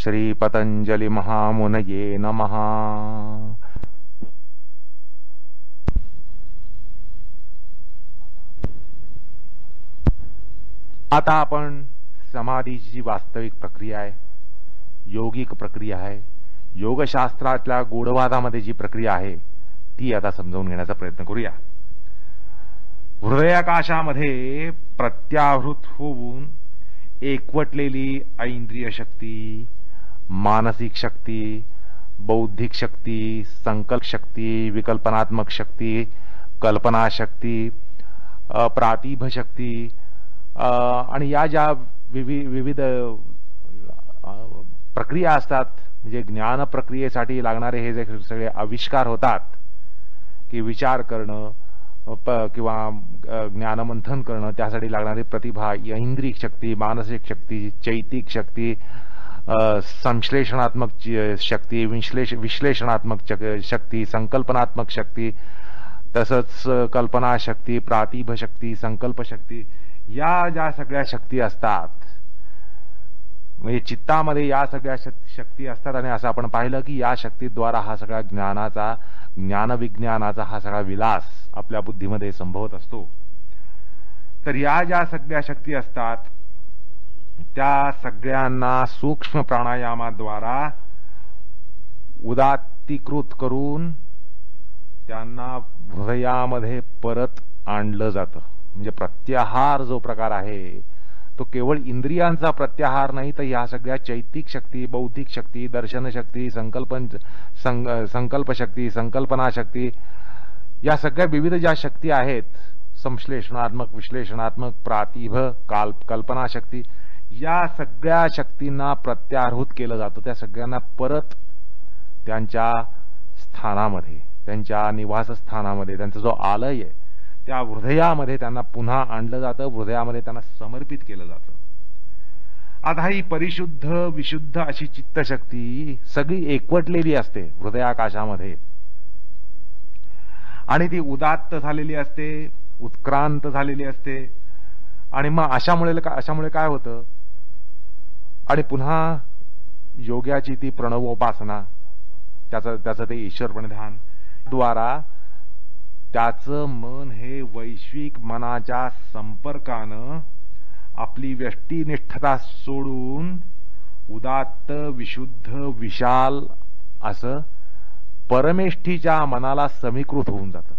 श्री पतंजलि महामुनये नमः। आता आपण समाधीची जी वास्तविक प्रक्रिया आहे, योगिक प्रक्रिया आहे, योगशास्त्रातल्या गूढवादामध्ये जी प्रक्रिया आहे ती आता समजावून घेण्याचा प्रयत्न करूया। हृदयाकाशामध्ये प्रत्याहृत होऊन एकवटलेली ऐंद्रिय शक्ती, मानसिक शक्ती, बौद्धिक शक्ती, संकल्प शक्ती, विकल्पनात्मक शक्ती, कल्पना शक्ती, प्रातिभ शक्ती आणि या ज्या विविध प्रक्रिया असतात, म्हणजे ज्ञान प्रक्रियेसाठी लागणारे हे जे सगळे आविष्कार होतात की विचार करणं किंवा ज्ञानमंथन करणं, त्यासाठी लागणारी प्रतिभा, ऐंद्रिक शक्ती, मानसिक शक्ती, चैतिक शक्ती, संश्लेषणात्मक शक्ती, विश्लेषणात्मक शक्ती, संकल्पनात्मक शक्ती, तसंच कल्पना शक्ती, प्रातिभ शक्ती, संकल्प शक्ती, या ज्या सगळ्या शक्ती असतात, म्हणजे चित्तामध्ये या सगळ्या शक्ती असतात। आणि असं आपण पाहिलं की या शक्तीद्वारा हा सगळा ज्ञानविज्ञानाचा हा सगळा विलास आपल्या बुद्धीमध्ये संभवत असतो। तर या ज्या सगळ्या शक्ती असतात त्या सगळ्यांना सूक्ष्म प्राणायामाद्वारा उदात्तीकृत करून त्यांना हृदयामध्ये परत आणलं जातं। म्हणजे प्रत्याहार जो प्रकार आहे तो केवळ इंद्रियांचा प्रत्याहार नाही, तर या सगळ्या चैतिक शक्ती, बौद्धिक शक्ती, दर्शन शक्ती, संकल्प शक्ती, संकल्पना शक्ती, या सगळ्या विविध ज्या शक्ती आहेत, संश्लेषणात्मक, विश्लेषणात्मक, प्रातिभ, कल्पना शक्ती, या सगळ्या शक्तींना प्रत्याहृत केलं जातं। त्या सगळ्यांना परत त्यांच्या स्थानामध्ये, त्यांच्या निवासस्थानामध्ये, त्यांचा जो आलय आहे त्या हृदयामध्ये त्यांना पुन्हा आणलं जातं, हृदयामध्ये त्यांना समर्पित केलं जातं। आता ही परिशुद्ध विशुद्ध अशी चित्तशक्ती सगळी एकवटलेली असते हृदयाकाशामध्ये आणि ती उदात्त झालेली असते, उत्क्रांत झालेली असते। आणि मग अशामुळे काय होतं, आणि पुन्हा योग्याची ती प्रणवोपासना, त्याचं ते ईश्वर प्रणिधान द्वारा त्याचं मन हे वैश्विक मनाच्या संपर्कानं आपली व्यष्टीनिष्ठता सोडून उदात्त, विशुद्ध, विशाल असं परमेष्ठीच्या मनाला समीकृत होऊन जातं।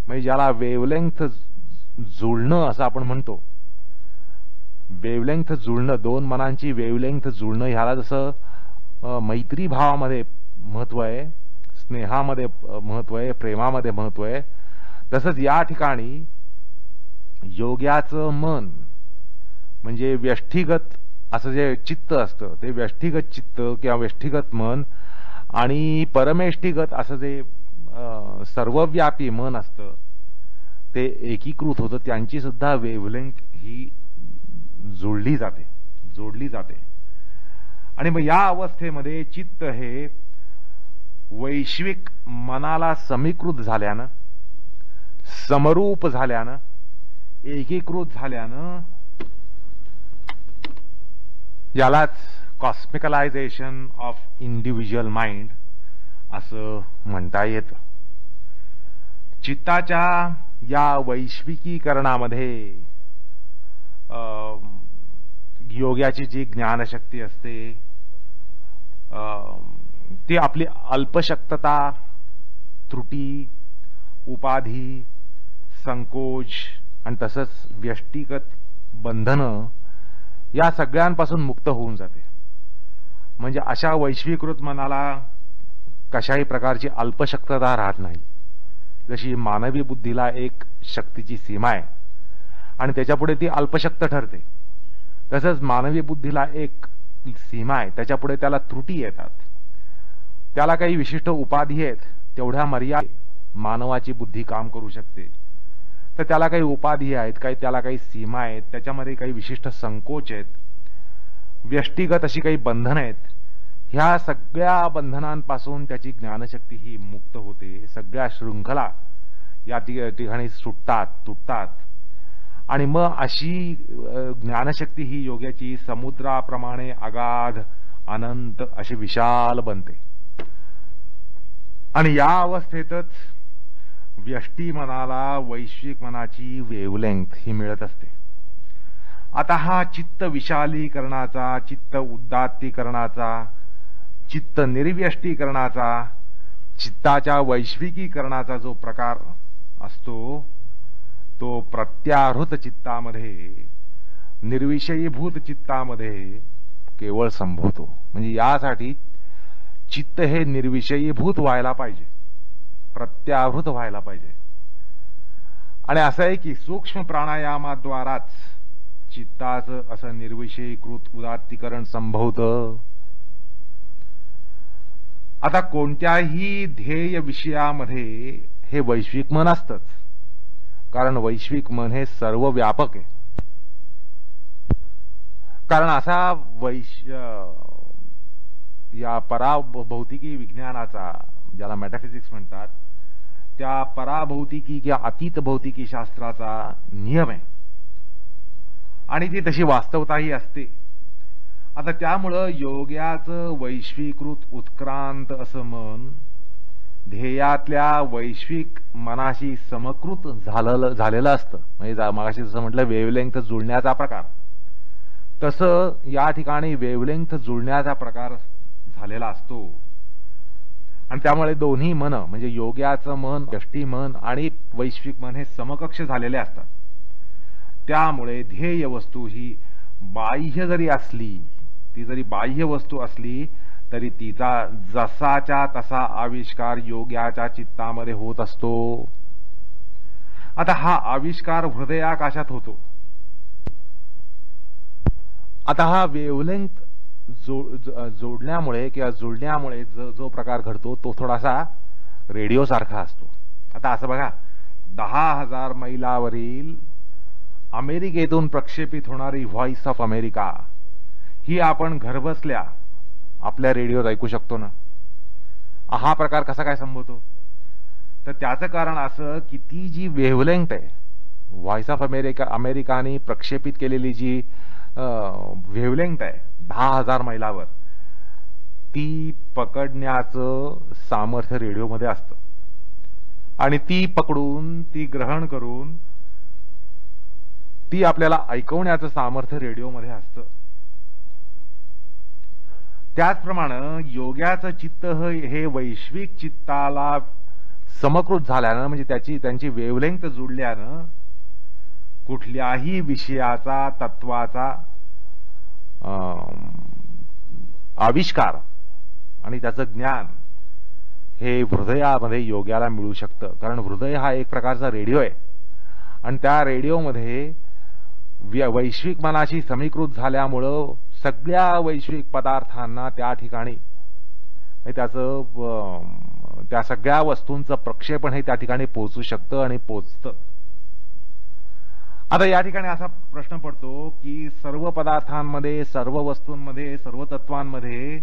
म्हणजे ज्याला वेवलेंथ जुळणं असं आपण म्हणतो, वेवलेंथ जुळणं, दोन मनांची वेवलेंथ जुळणं, ह्याला जसं मैत्री भावामध्ये महत्व आहे, स्नेहामध्ये महत्व आहे, प्रेमामध्ये महत्व आहे, तसंच या ठिकाणी योग्याचं मन म्हणजे व्यष्टिगत असं जे चित्त असतं ते व्यष्टिगत चित्त किंवा व्यष्टिगत मन आणि परमेष्ठिगत असं जे सर्वव्यापी मन असतं ते एकीकृत होतं। त्यांची सुद्धा वेव्हलेंथ ही जोडली जाते। आणि मग या अवस्थेमध्ये चित्त हे वैश्विक मनाला समीकृत झाल्यानं, समरूप झाल्यानं, एकीकृत झाल्यानं, यालाच कॉस्मिकलायझेशन ऑफ इंडिव्हिज्युअल माइंड असं म्हणता येतं। चित्ताच्या या वैश्विकीकरणामध्ये योग्याची जी ज्ञानशक्ती असते ती आपली अल्पशक्तता, त्रुटी, उपाधी, संकोच आणि तसंच व्यष्टिगत बंधनं या सगळ्यांपासून मुक्त होऊन जाते। म्हणजे अशा वैश्वीकृत मनाला कशाही प्रकारची अल्पशक्तता राहत नाही। जशी मानवी बुद्धीला एक शक्तीची सीमा आहे आणि त्याच्यापुढे ती अल्पशक्त ठरते, तसंच मानवी बुद्धीला एक सीमा आहे, त्याच्यापुढे त्याला त्रुटी येतात, त्याला काही विशिष्ट उपाधी आहेत, तेवढ्या मर्यादेत मानवाची बुद्धी काम करू शकते। तर त्याला काही उपाधी आहेत, त्याला काही सीमा आहेत, त्याच्यामध्ये काही विशिष्ट संकोच आहेत, व्यष्टिगत अशी काही बंधनं आहेत। ह्या सगळ्या बंधनांपासून त्याची ज्ञानशक्ती ही मुक्त होते। सगळ्या शृंखला या ठिकाणी सुटतात, तुटतात आणि मग अशी ज्ञानशक्ती ही योग्याची समुद्राप्रमाणे अगाध अनंत अशी विशाल बनते. आणि या अवस्थेतच व्यष्टी मनाला वैश्विक मनाची वेवलेंथ ही मिळत असते. आता हा चित्त विशालीकरणाचा, चित्त उदात्तीकरणाचा, चित्त निर्व्यष्टीकरणाचा, चित्ताच्या वैश्विकीकरणाचा जो प्रकार असतो तो प्रत्याहृत चित्तामध्ये, निर्विषयीभूत चित्तामध्ये केवळ संभवतो. म्हणजे यासाठी चित्त हे निर्विषयीभूत व्हायला पाहिजे, प्रत्याहृत व्हायला पाहिजे. आणि असं आहे की सूक्ष्म प्राणायामाद्वाराच चित्ताचं असं निर्विषयीकृत उदात्तीकरण संभवतं. आता कोणत्याही ध्येय विषयामध्ये हे वैश्विक मन असतंच, कारण वैश्विक मन हे सर्व व्यापक आहे. कारण असा या पराभौतिकी विज्ञानाचा, ज्याला मेटाफिजिक्स म्हणतात, त्या पराभौतिकी किंवा अतीत भौतिकी शास्त्राचा नियम आहे आणि ती तशी वास्तवताही असते. आता त्यामुळं योग्याचं वैश्वीकृत उत्क्रांत असं मन ध्येयातल्या वैश्विक मनाशी समकृत झालेलं असतं. म्हणजे मगाशी जसं म्हटलं वेवलेंथ जुळण्याचा प्रकार, तसं या ठिकाणी वेवलेंथ जुळण्याचा प्रकार झालेला असतो. आणि त्यामुळे दोन्ही मन म्हणजे योग्याचं मन, यष्टी मन आणि वैश्विक मन हे समकक्ष झालेले असतात. त्यामुळे ध्येय वस्तू ही बाह्य जरी असली, ती जरी बाह्य वस्तू असली तरी तिचा जसाच्या तसा आविष्कार योग्याच्या चित्तामध्ये होत असतो. आता हा आविष्कार हृदयाकाशात होतो. आता हा वेवलेंथ जोडण्यामुळे किंवा जुळण्यामुळे जो प्रकार घडतो तो थोडासा रेडिओ सारखा असतो. आता असं बघा, 10,000 मैलावरील अमेरिकेतून प्रक्षेपित होणारी व्हॉइस ऑफ अमेरिका ही आपण घरबसल्या आपल्या रेडिओत ऐकू शकतो ना. हा प्रकार कसा काय संभवतो? तर त्याचं कारण असं की ती जी वेव्हलेंथ आहे, व्हॉइस ऑफ अमेरिकाने प्रक्षेपित केलेली जी वेव्हलेंथ आहे 10,000 मैलावर, ती पकडण्याचं सामर्थ्य रेडिओमध्ये असतं. आणि ती पकडून, ती ग्रहण करून, ती आपल्याला ऐकवण्याचं सामर्थ्य रेडिओमध्ये असतं. त्याचप्रमाणे योग्याचं चित्त हे वैश्विक चित्ताला समकृत झाल्यानं, म्हणजे त्यांची वेव्हलेंथ जुळल्यानं कुठल्याही विषयाचा, तत्वाचा आविष्कार आणि त्याचं ज्ञान हे हृदयामध्ये योग्याला मिळू शकतं. कारण हृदय हा एक प्रकारचा रेडिओ आहे आणि त्या रेडिओमध्ये वैश्विक मनाशी समीकृत झाल्यामुळं सगळ्या वैश्विक पदार्थांना त्या ठिकाणी त्या सगळ्या वस्तूंचं प्रक्षेपण हे त्या ठिकाणी पोहोचू शकतं आणि पोचतं. आता या ठिकाणी असा प्रश्न पडतो की सर्व पदार्थांमध्ये, सर्व वस्तूंमध्ये, सर्व तत्वांमध्ये,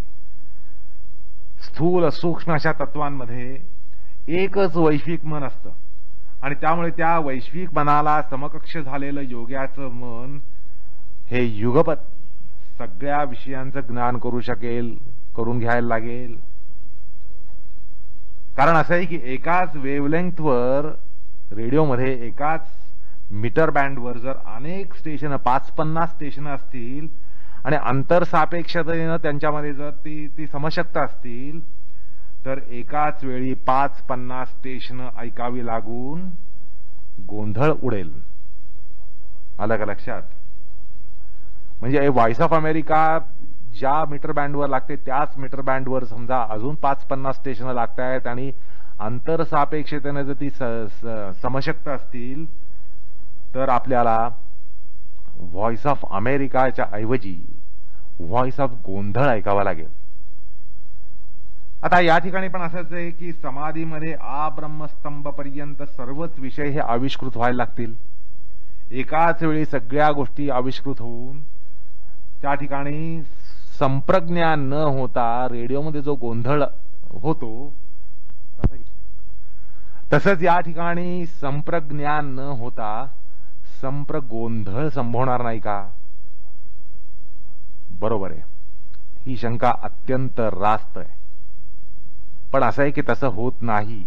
स्थूल सूक्ष्म अशा तत्वांमध्ये एकच वैश्विक मन असतं आणि त्यामुळे त्या वैश्विक मनाला समकक्ष झालेलं योग्याचं मन हे युगपत सगळ्या विषयांचं ज्ञान करून घ्यायला लागेल. कारण असं आहे की एकाच वेव्हलेंथवर रेडिओमध्ये, एकाच मीटर बँडवर जर अनेक स्टेशन, 5-50 स्टेशन असतील आणि अंतरसापेक्षतेनं त्यांच्यामध्ये जर ती समशक्त असतील तर एकाच वेळी 5-50 स्टेशन ऐकावी लागून गोंधळ उडेल. आलं का लक्षात? म्हणजे व्हॉइस ऑफ अमेरिका ज्या मीटर बँडवर लागते त्याच मीटर बँडवर समजा अजून 5-50 स्टेशन लागत आहेत आणि अंतरसापेक्षतेनं जर ती समशक्त असतील तर आपल्याला व्हॉइस ऑफ अमेरिकाच्या ऐवजी व्हॉइस ऑफ गोंधळ ऐकावा लागेल. आता या ठिकाणी पण असंच आहे की समाधीमध्ये आब्रह्मस्तंभ पर्यंत सर्वच विषय हे आविष्कृत व्हायला लागतील. एकाच वेळी सगळ्या गोष्टी आविष्कृत होऊन त्या ठिकाणी संप्रज्ञान न होता रेडिओमध्ये जो गोंधळ होतो तसंच या ठिकाणी संप्रज्ञान न होता संप्र गोंधळ संभवणार नाही का? बरोबर आहे, ही शंका अत्यंत रास्त आहे. पण असं आहे की तसं होत नाही.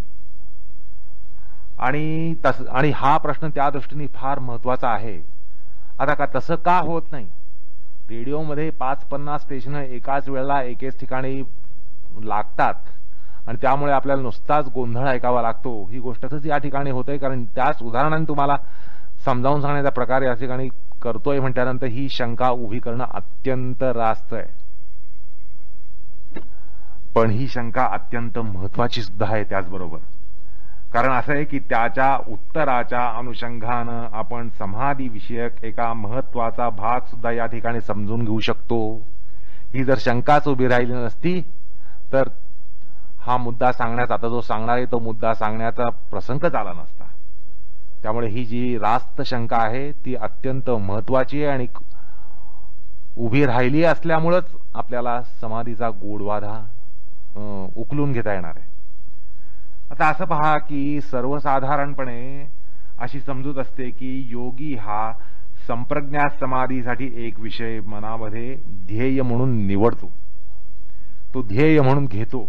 आणि हा प्रश्न त्या दृष्टीने फार महत्वाचा आहे. आता का तसं का होत नाही? रेडिओमध्ये 5-50 स्टेशन एकाच वेळेला एकेच ठिकाणी लागतात आणि त्यामुळे आपल्याला नुसताच गोंधळ ऐकावा लागतो. ही गोष्टच या ठिकाणी होतंय, कारण त्याच उदाहरणाने तुम्हाला समजावून सांगण्याचा प्रकार या ठिकाणी करतोय म्हटल्यानंतर ही शंका उभी करणं अत्यंत रास्त आहे. पण ही शंका अत्यंत महत्वाची सुद्धा आहे त्याचबरोबर. कारण असं आहे की त्याच्या उत्तराच्या अनुषंगानं आपण समाधी विषयक एका महत्वाचा भाग सुद्धा या ठिकाणी समजून घेऊ शकतो. ही जर शंकाच उभी राहिली नसती तर हा मुद्दा सांगण्याचा, आता जो सांगणार आहे तो मुद्दा सांगण्याचा प्रसंगच आला नसता. त्यामुळे ही जी रास्त शंका आहे ती अत्यंत महत्वाची आहे आणि उभी राहिली असल्यामुळेच आपल्याला समाधीचा गोडवाधा उकलून घेता येणार आहे. आता असं पहा की सर्वसाधारणपणे अशी समजूत असते की योगी हा संप्रज्ञात समाधीसाठी एक विषय मनामध्ये ध्येय म्हणून निवडतो, तो ध्येय म्हणून घेतो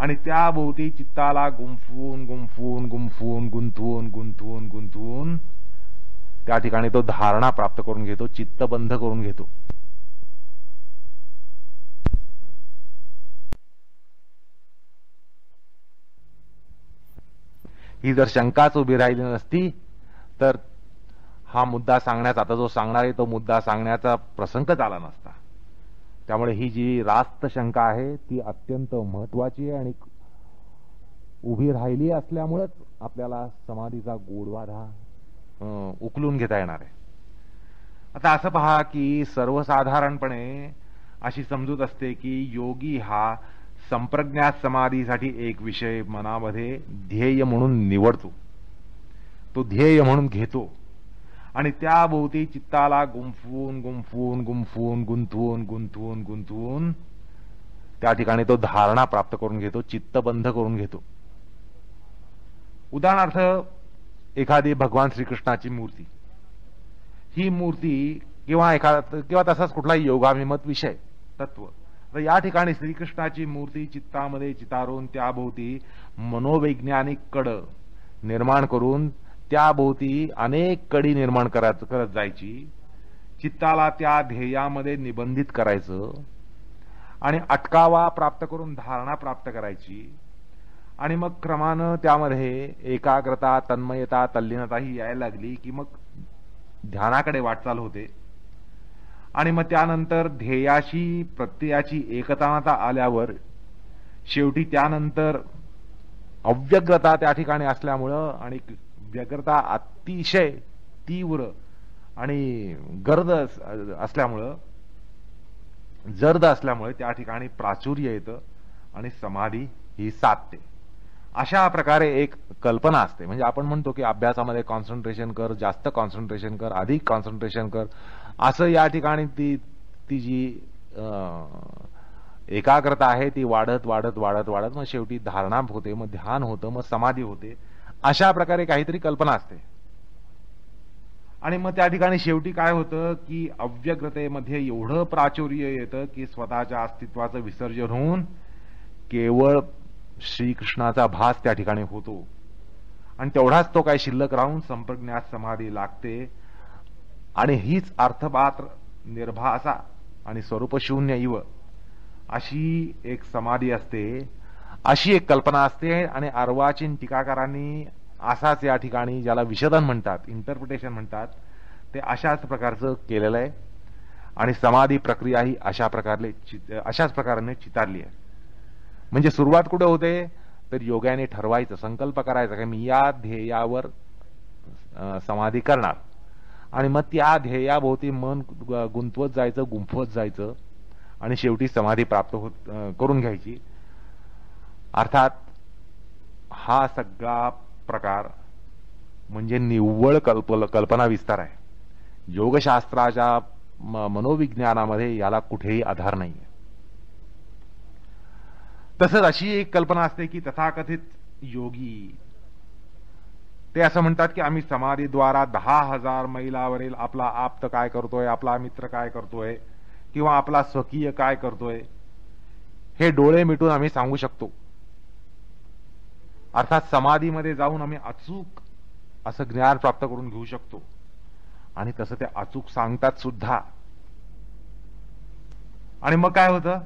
आणि त्याभोवती चित्ताला गुंफवून गुंफवून गुंफवून गुंतवून गुंतवून गुंतवून त्या ठिकाणी तो धारणा प्राप्त करून घेतो, चित्तबंध करून घेतो. ही जर शंकाच उभी राहिली नसती तर हा मुद्दा सांगण्याचा, आता जो सांगणार आहे तो मुद्दा सांगण्याचा प्रसंगच आला नसता. त्यामुळे ही जी रास्त शंका आहे ती अत्यंत महत्वाची आहे आणि उभी राहिली असल्यामुळेच आपल्याला समाधीचा गोडवाधा उकलून घेता येणार आहे. आता असं पहा की सर्वसाधारणपणे अशी समजूत असते की योगी हा संप्रज्ञात समाधीसाठी एक विषय मनामध्ये ध्येय म्हणून निवडतो, तो ध्येय म्हणून घेतो आणि त्याभोवती चित्ताला गुंफवून गुंफवून गुंफवून गुंतवून गुंतवून गुंतवून त्या ठिकाणी तो धारणा प्राप्त करून घेतो, चित्तबंध करून घेतो. उदाहरणार्थ एखादी भगवान श्रीकृष्णाची मूर्ती, ही मूर्ती किंवा तसाच कुठलाही योगाभिमत विषय तत्व, तर या ठिकाणी श्रीकृष्णाची मूर्ती चित्तामध्ये चितारून त्याभोवती मनोवैज्ञानिक कड निर्माण करून त्याभोवती अनेक कडी निर्माण करत जायची, चित्ताला त्या ध्येयामध्ये निबंधित करायचं आणि अटकावा प्राप्त करून धारणा प्राप्त करायची आणि मग क्रमानं त्यामध्ये एकाग्रता, तन्मयता, तल्लीनता ही यायला लागली की मग ध्यानाकडे वाटचाल होते आणि मग त्यानंतर ध्येयाशी प्रत्ययाची एकतानता आल्यावर शेवटी त्यानंतर अव्यग्रता त्या ठिकाणी असल्यामुळं आणि व्यग्रता अतिशय तीव्र आणि जर्द असल्यामुळे त्या ठिकाणी प्राचुर्य येतं आणि समाधी ही साधते. अशा प्रकारे एक कल्पना असते. म्हणजे आपण म्हणतो की अभ्यासामध्ये कॉन्सन्ट्रेशन कर, जास्त कॉन्सन्ट्रेशन कर, अधिक कॉन्सन्ट्रेशन कर, असं या ठिकाणी ती जी एकाग्रता आहे ती वाढत वाढत वाढत वाढत मग शेवटी धारणा होते, मग ध्यान होतं, मग समाधी होते. अशा प्रकारे काहीतरी कल्पना असते आणि मग त्या ठिकाणी शेवटी काय होतं की अव्यग्रतेमध्ये एवढं प्राचुर्य येतं की स्वतःच्या अस्तित्वाचं विसर्जन होऊन केवळ श्रीकृष्णाचा भास त्या ठिकाणी होतो आणि तेवढाच तो काय शिल्लक राहून संप्रज्ञात समाधी लागते आणि हीच अर्थपात्र निर्भासा आणि स्वरूपशून्य इव अशी एक समाधी असते, अशी एक कल्पना असते. आणि अर्वाचीन टीकाकारांनी असाच या ठिकाणी ज्याला विशदन म्हणतात, इंटरप्रिटेशन म्हणतात, ते अशाच प्रकारचं केलेलं आहे आणि समाधी प्रक्रिया ही अशाच प्रकाराने चितारली आहे. म्हणजे सुरुवात कुठे होते तर योगाने ठरवायचं, संकल्प करायचा की मी या ध्येयावर समाधी करणार आणि मग त्या ध्येयाभोवती मन गुंतवत जायचं, गुंफवत जायचं आणि शेवटी समाधी प्राप्त करून घ्यायची. अर्थात हा सगळा प्रकार म्हणजे निव्वळ कल्पना विस्तार आहे. योगशास्त्राच्या मनोविज्ञानामध्ये याला कुठेही आधार नाहीये. तसंच अशी एक कल्पना असते की तथाकथित योगी ते असं म्हणतात की आम्ही समाधीद्वारा 10,000 मैलावरील आपला आप्त काय करतोय, आपला मित्र काय करतोय, किंवा आपला स्वकीय काय करतोय, हे डोळे मिटून आम्ही सांगू शकतो. अर्थात समाधीमध्ये जाऊन आम्ही अचूक असं ज्ञान प्राप्त करून घेऊ शकतो. आणि तसं ते अचूक सांगतात सुद्धा. आणि मग काय होतं,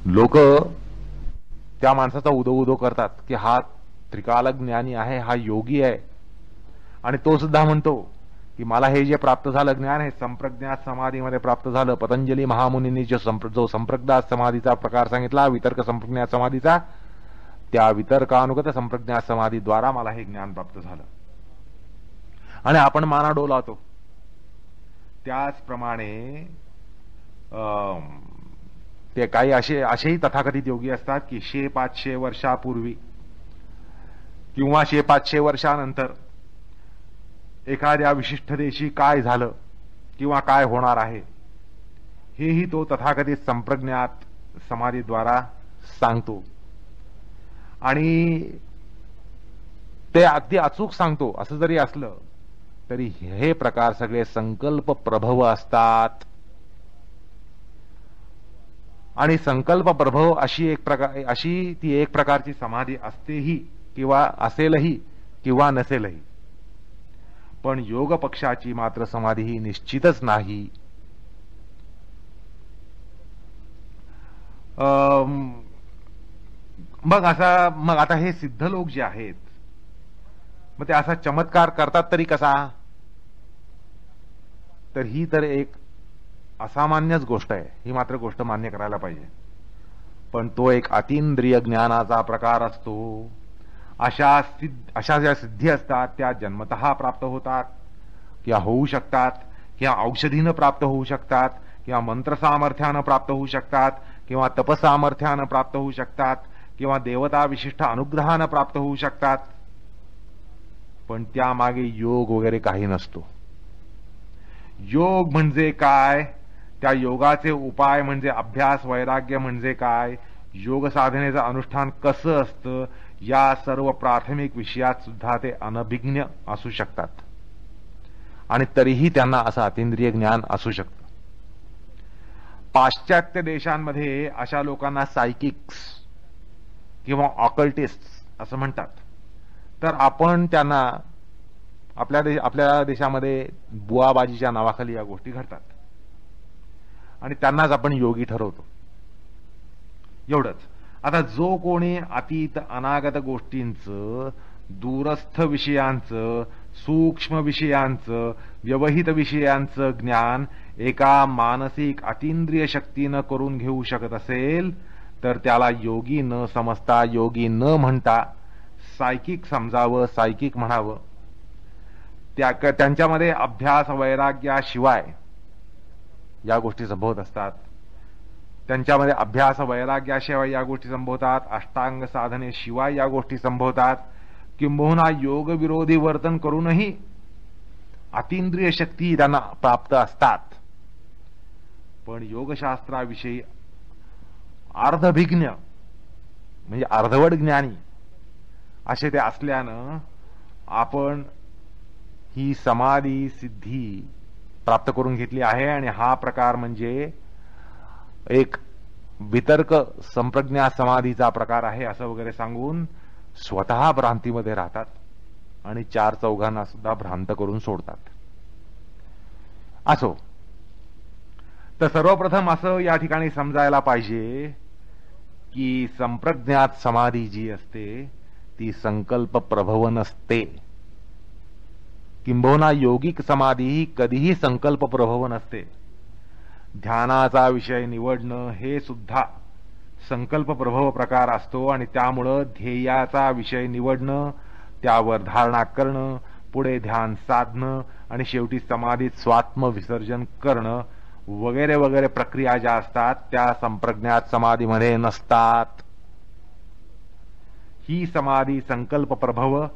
लोक त्या माणसाचा उदो करतात की हा त्रिकाल ज्ञानी आहे, हा योगी आहे. आणि तो सुद्धा म्हणतो की मला हे जे प्राप्त झालं ज्ञान हे संप्रज्ञात समाधीमध्ये प्राप्त झालं. पतंजली महामुनींनी जो संप्रज्ञात समाधीचा प्रकार सांगितला, वितर्क संप्रज्ञात समाधीचा, त्या वितर्कानुगत संप्रज्ञात समाधीद्वारा मला हे ज्ञान प्राप्त झालं. आणि आपण माना डोलावतो. त्याचप्रमाणे ते काही असेही तथाकथित योगी असतात की 500 वर्षापूर्वी किंवा 500 वर्षानंतर एखाद्या विशिष्ट देशी काय झालं किंवा काय होणार आहे हेही तो तथाकथित संप्रज्ञात समाधीद्वारा सांगतो. आणि ते अगदी अचूक सांगतो. असं जरी असलं तरी हे प्रकार सगळे संकल्प प्रभव असतात. आणि संकल्प प्रभव अशी ती एक प्रकारची समाधी असतेही किंवा असेलही किंवा नसेलही. पण योग पक्षाची मात्र समाधी ही निश्चितच नाही. मग आता हे सिद्ध लोक जे आहेत, मग ते असा चमत्कार करतात तरी कसा? तर ही तर एक असामान्यच गोष्ट आहे. ही मात्र गोष्ट मान्य करायला पाहिजे. पण तो एक अतींद्रिय ज्ञानाचा प्रकार असतो. अशा ज्या सिद्धी असतात त्या जन्मतः प्राप्त होतात किंवा होऊ शकतात, किंवा औषधीनं प्राप्त होऊ शकतात, किंवा मंत्र सामर्थ्यानं प्राप्त होऊ शकतात, किंवा तपसामर्थ्यानं प्राप्त होऊ शकतात, किंवा देवता विशिष्ट अनुग्रहानं प्राप्त होऊ शकतात. पण त्यामागे योग वगैरे काही नसतो. योग म्हणजे काय, त्या योगाचे उपाय म्हणजे अभ्यास, वैराग्य म्हणजे काय, योग साधनेचं अनुष्ठान कसं असतं, या सर्व प्राथमिक विषयात सुद्धा ते अनभिज्ञ असू शकतात. आणि तरीही त्यांना असं अतींद्रिय ज्ञान असू शकतं. पाश्चात्य देशांमध्ये अशा लोकांना सायकिक्स किंवा ऑकल्टिस्ट असं म्हणतात. तर आपण त्यांना आपल्या देशामध्ये बुवाबाजीच्या नावाखाली या गोष्टी घडतात आणि त्यांनाच आपण योगी ठरवतो. एवढंच. आता जो कोणी अतीत अनागत गोष्टींचं, दूरस्थ विषयांचं, सूक्ष्म विषयांचं, व्यवहित विषयांचं ज्ञान एका मानसिक अतींद्रिय शक्तीनं करून घेऊ शकत असेल तर त्याला योगी न समजता, योगी न म्हणता सायकिक समजावं, सायकिक म्हणावं. त्यांच्यामध्ये अभ्यास वैराग्याशिवाय या गोष्टी संभवत असतात. त्यांच्यामध्ये अभ्यास वैराग्याशिवाय या गोष्टी संभवतात. अष्टांग साधनेशिवाय या गोष्टी संभवतात. किंबहुना योग विरोधी वर्तन करूनही अतींद्रिय शक्ती त्यांना प्राप्त असतात. पण योगशास्त्राविषयी अर्धभिज्ञ म्हणजे अर्धवट ज्ञानी असे ते असल्यानं आपण ही समाधी सिद्धी प्राप्त करून घेतली आहे. आणि हा प्रकार म्हणजे एक वितर्क संप्रज्ञा समाधीचा प्रकार आहे असं वगैरे सांगून स्वतः भ्रांतीमध्ये राहतात आणि 4 चौघांना सुद्धा भ्रांत करून सोडतात. असो, तर सर्वप्रथम असं या ठिकाणी समजायला पाहिजे की संप्रज्ञात समाधी जी असते ती संकल्प प्रभव नसते. किंबहुना योगिक समाधी ही कधीही संकल्प प्रभव नसते. ध्यानाचा विषय निवडणं हे सुद्धा संकल्प प्रभव प्रकार असतो आणि त्यामुळं ध्येयाचा विषय निवडणं, त्यावर धारणा करणं, पुढे ध्यान साधणं आणि शेवटी समाधीत स्वात्म विसर्जन करणं वगैरे वगैरे प्रक्रिया ज्या असतात त्या संप्रज्ञात समाधीमध्ये नसतात. ही समाधी संकल्प प्रभव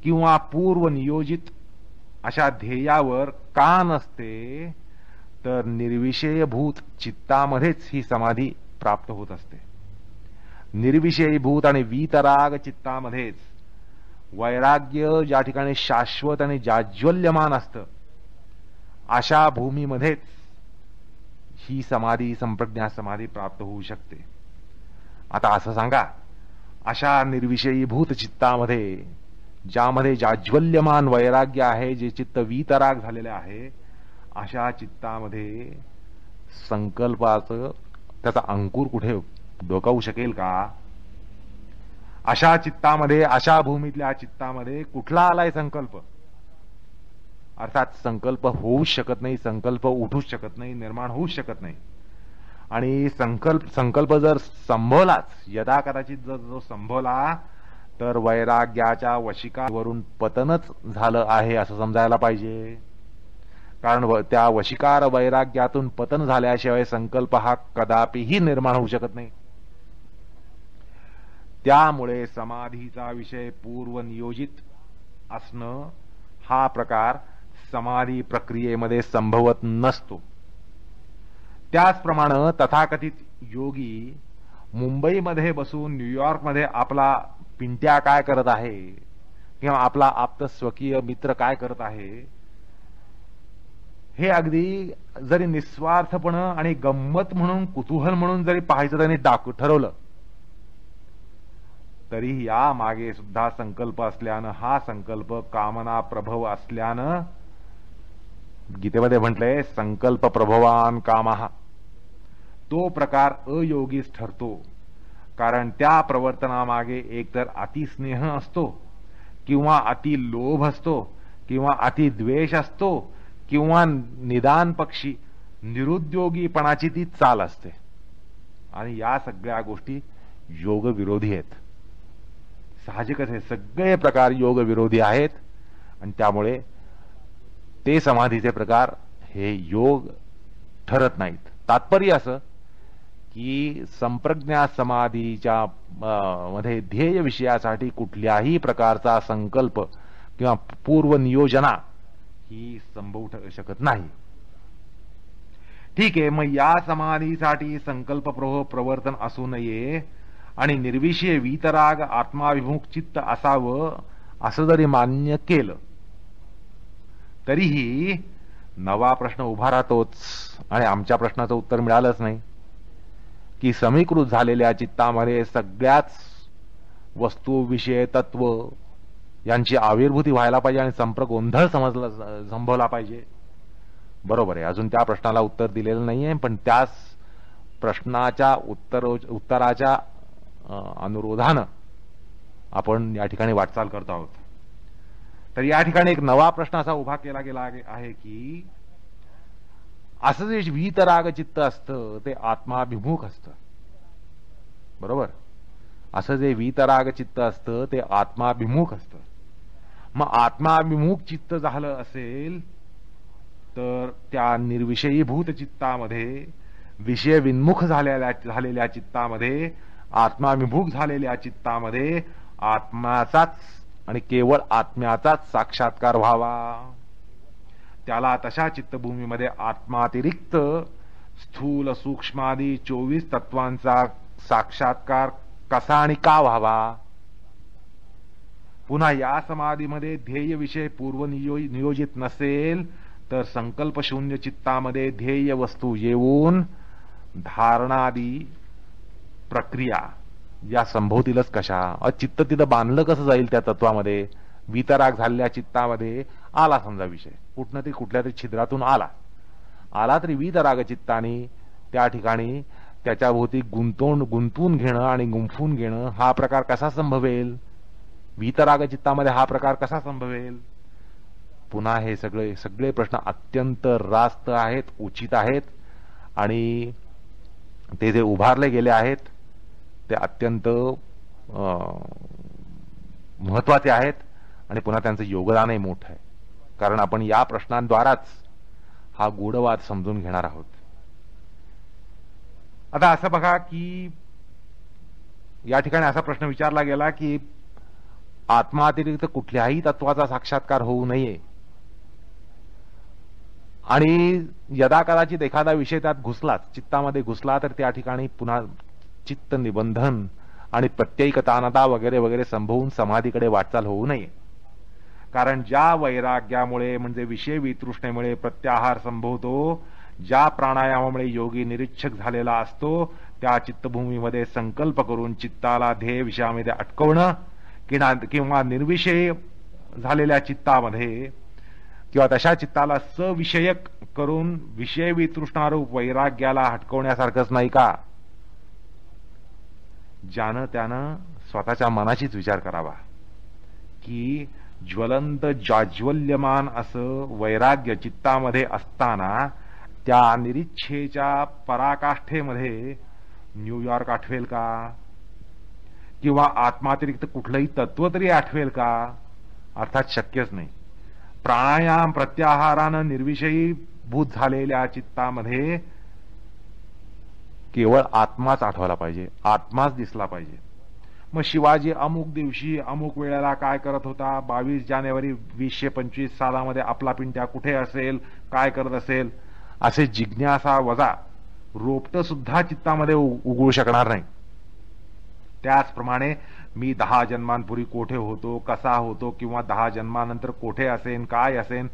किंवा पूर्व नियोजित अशा ध्येयावर का नसते, तर निर्विषयभूत चित्तामध्येच ही समाधी प्राप्त होत असते. निर्विषयीभूत आणि वीतराग चित्तामध्येच वैराग्य ज्या ठिकाणी शाश्वत आणि जाज्वल्यमान असतं अशा भूमीमध्येच ही समाधी संप्रज्ञा समाधी प्राप्त होऊ शकते. आता असं सांगा, अशा निर्विषयीभूत चित्तामध्ये ज्यामध्ये जाज्वल्यमान वैराग्य आहे, जे चित्त वीतराग झालेले आहे, अशा चित्तामध्ये संकल्पाचं त्याचा अंकुर कुठे डोकावू शकेल का? अशा चित्तामध्ये, अशा भूमीतल्या चित्तामध्ये कुठला आलाय संकल्प? अर्थात संकल्प होऊच शकत नाही, संकल्प उठूच शकत नाही, निर्माण होऊच शकत नाही. आणि संकल्प जर संभवलाच, यदा कदाचित जर जो संभवला, तर वैराग्याच्या वशिकावरून पतनच झालं आहे असं समजायला पाहिजे. कारण त्या वशिकार वैराग्यातून पतन झाल्याशिवाय संकल्प हा कदापिही निर्माण होऊ शकत नाही. त्यामुळे समाधीचा विषय पूर्वनियोजित असणं हा प्रकार समाधी प्रक्रियेमध्ये संभवत नसतो. त्याचप्रमाणे तथाकथित योगी मुंबईमध्ये बसून न्यूयॉर्कमध्ये आपला पिंट्या काय करत आहे किंवा आपला आप्त स्वकीय मित्र काय करत आहे, हे अगदी जरी निस्वार्थपणे आणि गंमत म्हणून, कुतूहल म्हणून जरी पाहायचं त्यांनी ठरवलं, तरी या मागे सुद्धा संकल्प असल्यानं, हा संकल्प कामना प्रभव असल्यानं गीतेमध्ये म्हटलंय संकल्प प्रभवान कामहा, तो प्रकार अयोगीच ठरतो. कारण त्या प्रवर्तनामागे एकतर अतिस्नेह असतो, किंवा अति लोभ असतो, किंवा अति द्वेष असतो, किंवा निदान पक्षी निरुद्योगीपणाची ती चाल असते. आणि या सगळ्या गोष्टी योग विरोधी आहेत. साहजिकच हे सगळे प्रकार योग विरोधी आहेत आणि त्यामुळे ते समाधीचे प्रकार हे योग ठरत नाहीत. तात्पर्य असं की संप्रज्ञा समाधीच्या मध्ये ध्येय विषयासाठी कुठल्याही प्रकारचा संकल्प किंवा पूर्वनियोजना ही संभवू शकत नाही. ठीक आहे, मग या समाधीसाठी संकल्प प्रवर्तन असू नये आणि निर्विषय वीतराग आत्माभिमुख चित्त असावं असं जरी मान्य केलं, तरीही नवा प्रश्न उभा राहतोच. आणि आमच्या प्रश्नाचं उत्तर मिळालंच नाही की समीकृत झालेल्या चित्तामध्ये सगळ्याच वस्तू, विषय, तत्व यांची आविर्भूती व्हायला पाहिजे आणि संप्रगोंधळ संभवला पाहिजे. बरोबर आहे, अजून त्या प्रश्नाला उत्तर दिलेलं नाहीये, पण त्याच प्रश्नाच्या उत्तराच्या अनुरोधानं आपण या ठिकाणी वाटचाल करतो आहोत. तर या ठिकाणी एक नवा प्रश्न असा उभा केला गेला आहे की असं जे वीतराग चित्त असतं ते आत्माभिमुख असतं. बरोबर, असं जे वीतराग चित्त असतं ते आत्माभिमुख असतं. मग आत्माभिमुख चित्त झालं असेल तर त्या निर्विषयीभूत चित्तामध्ये, विषय विन्मुख झालेल्या चित्तामध्ये, आत्माभिमुख झालेल्या चित्तामध्ये आत्म्याचाच आणि केवळ आत्म्याचाच साक्षात्कार व्हावा. त्याला तशा चित्तभूमीमध्ये आत्मातिरिक्त स्थूल सूक्ष्मादी 24 तत्वांचा साक्षात्कार कसा आणि का व्हावा? पुन्हा या समाधीमध्ये ध्येय विषय पूर्वनियोजित नसेल तर संकल्पशून्य चित्तामध्ये ध्येय वस्तू येऊन धारणादी प्रक्रिया या संभवतीलच कशा? चित्त तिथं बांधलं कसं जाईल त्या तत्वामध्ये? वीतराग झालेल्या चित्तामध्ये आला समजा विषय, कुठनं तरी कुठल्या तरी छिद्रातून आला तरी वीतराग चित्ताने त्या ठिकाणी त्याच्या भोवती गुंतवून घेणं आणि गुंफून घेणं हा प्रकार कसा संभवेल? वीतराग चित्तामध्ये हा प्रकार कसा संभवेल? पुन्हा हे सगळे प्रश्न अत्यंत रास्त आहेत, उचित आहेत आणि ते जे उभारले गेले आहेत ते अत्यंत महत्वाचे आहेत आणि पुन्हा त्यांचं योगदानही मोठं आहे. कारण आपण या प्रश्नांद्वाराच हा गूढवाद समजून घेणार आहोत. आता असं बघा की या ठिकाणी असा प्रश्न विचारला गेला की आत्मातिरिक्त कुठल्याही तत्वाचा साक्षात्कार होऊ नये आणि यदा कदाचित एखादा विषय त्यात घुसलाच, चित्तामध्ये घुसला, तर त्या ठिकाणी पुन्हा चित्त निबंधन आणि प्रत्ययिकतानता वगैरे वगैरे संभवून समाधीकडे वाटचाल होऊ नये. कारण ज्या वैराग्यामुळे म्हणजे विषय वितृष्णेमुळे प्रत्याहार संभवतो, ज्या प्राणायामामुळे योगी निरीक्षक झालेला असतो, त्या चित्तभूमीमध्ये संकल्प करून चित्ताला ध्येय विषयामध्ये अटकवणं किंवा निर्विषय झालेल्या चित्तामध्ये किंवा तशा चित्ताला सविषयक करून विषय वितृष्णारूप वैराग्याला हटकवण्यासारखंच नाही का? ज्यानं त्यानं स्वतःच्या मनाशीच विचार करावा की ज्वलंत जाज्वल्यमान असं वैराग्य चित्तामध्ये असताना त्या निरीच्छेच्या पराकाष्ठेमध्ये न्यूयॉर्क आठवेल का? किंवा आत्मातिरिक्त कुठलंही तत्व तरी आठवेल का? अर्थात शक्यच नाही. प्राणायाम प्रत्याहारानं निर्विषयी भूत झालेल्या चित्तामध्ये केवळ आत्माच आठवला पाहिजे, आत्माच दिसला पाहिजे. मग शिवाजी अमुक दिवशी अमुक वेळेला काय करत होता, 22 जानेवारी 2025 सालामध्ये आपला पिंट्या कुठे असेल, काय करत असेल, असे जिज्ञासा वजा रोपटं सुद्धा चित्तामध्ये उगवू शकणार नाही. त्याचप्रमाणे मी 10 जन्मांपूर्वी कोठे होतो, कसा होतो, किंवा 10 जन्मानंतर कोठे असेन, काय असेन,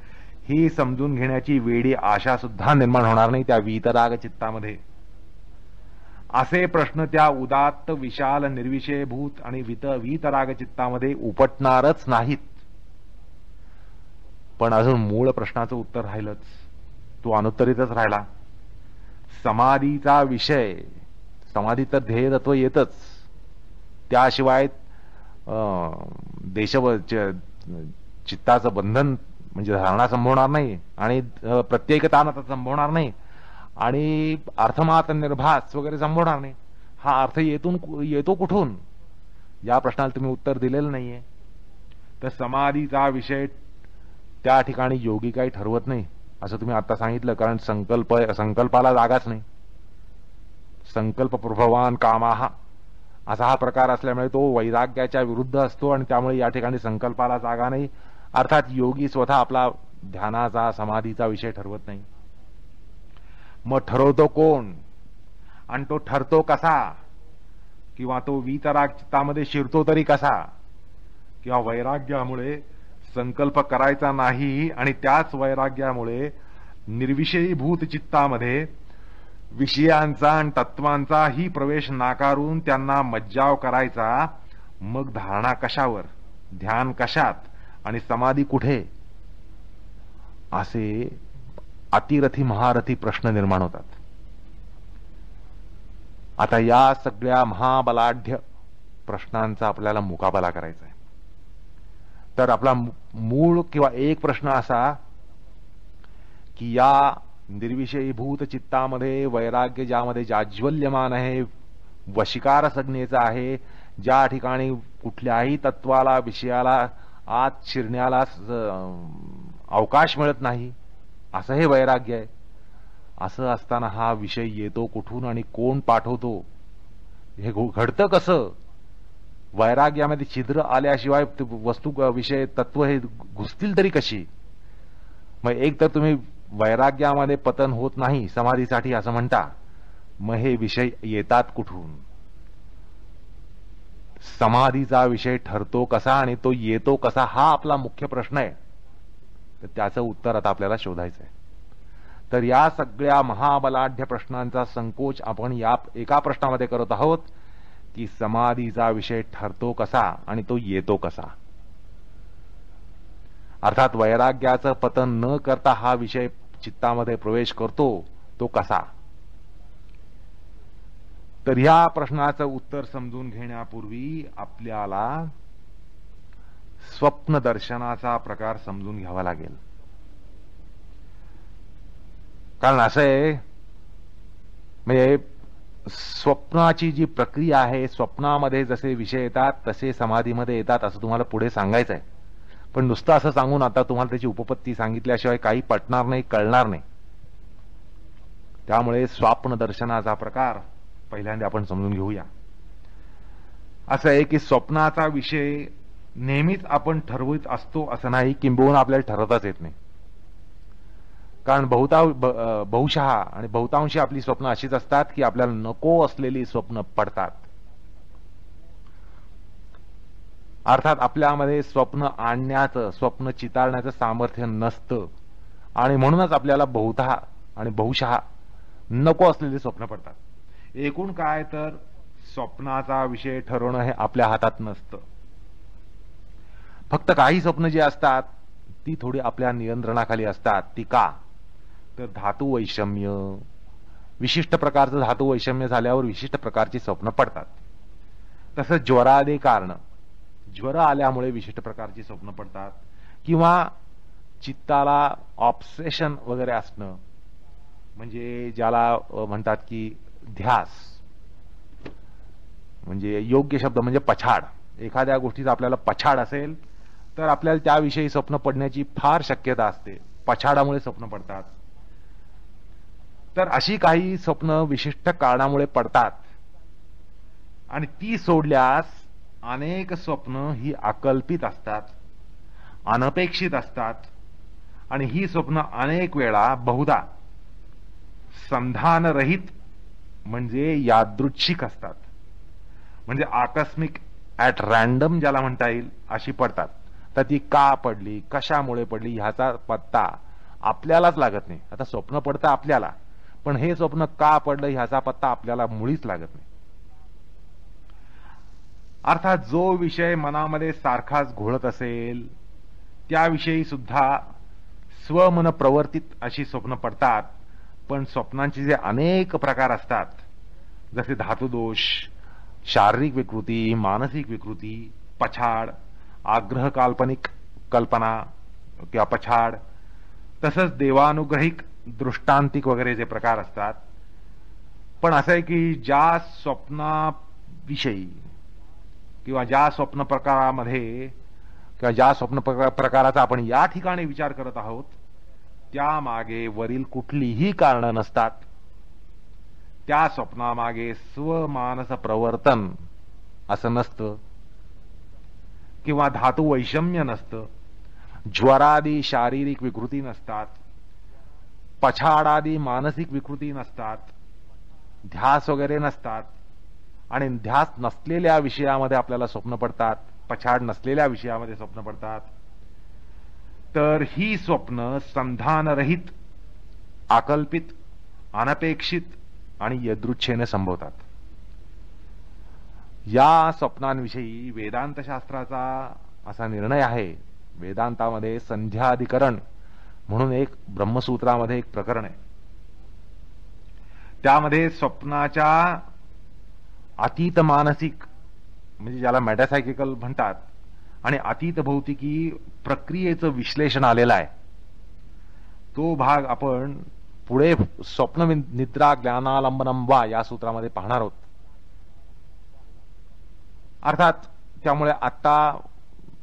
ही समजून घेण्याची वेडी आशा सुद्धा निर्माण होणार नाही त्या वीतराग चित्तामध्ये. असे प्रश्न त्या उदात्त विशाल निर्विषयभूत आणि वीतराग चित्तामध्ये उपटणारच नाहीत. पण अजून मूळ प्रश्नाचं उत्तर राहिलंच, तो अनुत्तरितच राहिला. समाधीचा विषय, समाधी तर ध्येय तत्व येतच, त्याशिवाय चित्ताचं बंधन म्हणजे धारणा संभवणार नाही आणि प्रत्येकतानता संभवणार नाही आणि अर्थमात्र निर्भास वगैरे संभवणार नाही. हा अर्थ येतो कुठून? या प्रश्नाला तुम्ही उत्तर दिलेलं नाहीये. तर समाधीचा विषय त्या ठिकाणी योगी काही ठरवत नाही असं तुम्ही आता सांगितलं, कारण संकल्पाला जागाच नाही. संकल्प प्रभवान कामाहा असा हा प्रकार असल्यामुळे तो वैराग्याच्या विरुद्ध असतो आणि त्यामुळे या ठिकाणी संकल्पाला जागा नाही. अर्थात योगी स्वतः आपला ध्यानाचा समाधीचा विषय ठरवत नाही. मग ठरवतो कोण आणि तो ठरतो कसा? किंवा तो वीतराग चित्तामध्ये शिरतो तरी कसा? किंवा वैराग्यामुळे संकल्प करायचा नाही आणि त्याच वैराग्यामुळे निर्विषयीभूत चित्तामध्ये विषयांचा आणि तत्वांचाही प्रवेश नाकारून त्यांना मज्जाव करायचा. मग धारणा कशावर, ध्यान कशात आणि समाधी कुठे, असे अतिरथी महारथी प्रश्न निर्माण होतात. आता या सगळ्या महाबलाढ्य प्रश्नांचा आपल्याला मुकाबला करायचा आहे. तर आपला मूळ किंवा एक प्रश्न असा की या निर्विषयीभूत चित्तामध्ये वैराग्य ज्यामध्ये जाज्वल्यमान आहे, वशिकार संज्ञेचा आहे, ज्या ठिकाणी कुठल्याही तत्वाला विषयाला आत शिरण्याला अवकाश मिळत नाही, असं हे वैराग्य आहे. असं असताना हा विषय येतो कुठून आणि कोण पाठवतो? हे घडतं कसं? वैराग्यामध्ये छिद्र आल्याशिवाय वस्तू विषय तत्व हे घुसतील तरी कशी? मग एक तर तुम्ही वैराग्यामध्ये पतन होत नाही समाधीसाठी असं म्हणता, मग हे विषय येतात कुठून? समाधीचा विषय ठरतो कसा आणि तो येतो कसा, हा आपला मुख्य प्रश्न आहे. तर त्याचं उत्तर आता आपल्याला शोधायचं आहे. तर या सगळ्या महाबलाढ्य प्रश्नांचा संकोच आपण या एका प्रश्नामध्ये करत आहोत की समाधीचा विषय ठरतो कसा आणि तो येतो कसा. अर्थात वैराग्याचं पतन न करता हा विषय चित्तामध्ये प्रवेश करतो तो कसा. तर ह्या प्रश्नाचं उत्तर समजून घेण्यापूर्वी आपल्याला स्वप्न दर्शनाचा प्रकार समजून घ्यावा लागेल. कारण असं आहे, म्हणजे स्वप्नाची जी प्रक्रिया आहे, स्वप्नामध्ये जसे विषय येतात तसे समाधीमध्ये येतात असं तुम्हाला पुढे सांगायचं आहे. पण नुसतं असं सांगून आता तुम्हाला त्याची उपपत्ती सांगितल्याशिवाय काही पटणार नाही, कळणार नाही. त्यामुळे स्वप्न दर्शनाचा प्रकार पहिल्यांदा आपण समजून घेऊया. असं आहे की स्वप्नाचा विषय नेहमीच आपण ठरवत असतो असं नाही, किंबहुना आपल्याला ठरवताच येत नाही. कारण बहुशः आणि बहुतांशी आपली स्वप्न अशीच असतात की आपल्याला नको असलेली स्वप्न पडतात. अर्थात आपल्यामध्ये स्वप्न आणण्याचं, स्वप्न चितारण्याचं सामर्थ्य नसतं आणि म्हणूनच आपल्याला बहुधा आणि बहुशः नको असलेले स्वप्न पडतात. एकूण काय तर स्वप्नाचा विषय ठरवणं हे आपल्या हातात नसतं. फक्त काही स्वप्न जी असतात ती थोडी आपल्या नियंत्रणाखाली असतात. ती का तर धातू वैषम्य, विशिष्ट प्रकारचं धातू वैषम्य झाल्यावर विशिष्ट प्रकारची स्वप्न पडतात. तसंच ज्वरादी कारण, ज्वर आल्यामुळे विशिष्ट प्रकारची स्वप्न पडतात किंवा चित्ताला ऑब्सेशन वगैरे असणं, म्हणजे ज्याला म्हणतात की ध्यास, म्हणजे योग्य शब्द म्हणजे पछाड. एखाद्या गोष्टीचा आपल्याला पछाड असेल तर आपल्याला त्याविषयी स्वप्न पडण्याची फार शक्यता असते. पछाडामुळे स्वप्न पडतात. तर अशी काही स्वप्न विशिष्ट कारणामुळे पडतात आणि ती सोडल्यास अनेक स्वप्न ही अकल्पित असतात, अनपेक्षित असतात आणि ही स्वप्न अनेक वेळा बहुधा संधानरहित म्हणजे यादृच्छिक असतात. म्हणजे आकस्मिक, ऍट रॅन्डम ज्याला म्हणता येईल, अशी पडतात. तर ती का पडली, कशामुळे पडली ह्याचा पत्ता आपल्यालाच लागत नाही. आता स्वप्न पडतं आपल्याला, पण हे स्वप्न का पडलं ह्याचा पत्ता आपल्याला मुळीच लागत नाही. अर्थात जो विषय मनामध्ये सारखाच घोळत असेल त्याविषयी सुद्धा स्वमन प्रवर्तित अशी स्वप्न पडतात. पण स्वप्नांचे जे अनेक प्रकार असतात, जसे धातुदोष, शारीरिक विकृती, मानसिक विकृती, पछाड, आग्रह काल्पनिक कल्पना किंवा पछाड, तसंच देवानुग्रहिक, दृष्टांतिक वगैरे जे प्रकार असतात. पण असं आहे की ज्या स्वप्नाविषयी किंवा ज्या स्वप्न प्रकारामध्ये किंवा ज्या स्वप्न प्रकाराचा आपण या ठिकाणी विचार करत आहोत त्यामागे वरील कुठलीही कारणं नसतात. त्या स्वप्नामागे स्वमानस प्रवर्तन असं नसतं किंवा धातू वैषम्य नसतं, ज्वरादी शारीरिक विकृती नसतात, पछाडादी मानसिक विकृती नसतात, ध्यास वगैरे नसतात. आणि ध्यास नसलेल्या विषयामध्ये आपल्याला स्वप्न पडतात, पछाड नसलेल्या विषयामध्ये स्वप्न पडतात. तर ही स्वप्न संधानरहित, आकल्पित, अनपेक्षित आणि यदृच्छेने संभवतात. या स्वप्नांविषयी वेदांतशास्त्राचा असा निर्णय आहे. वेदांतामध्ये संध्याधिकरण म्हणून एक ब्रह्मसूत्रामध्ये एक प्रकरण आहे. त्यामध्ये स्वप्नाच्या अतीत मानसिक, म्हणजे ज्याला मेटासायकिकल म्हणतात, आणि अतीत भौतिकी प्रक्रियेचं विश्लेषण आलेलं आहे. तो भाग आपण पुढे स्वप्न निद्रा ज्ञानालंबनम वा या सूत्रामध्ये पाहणार आहोत. अर्थात त्यामुळे आता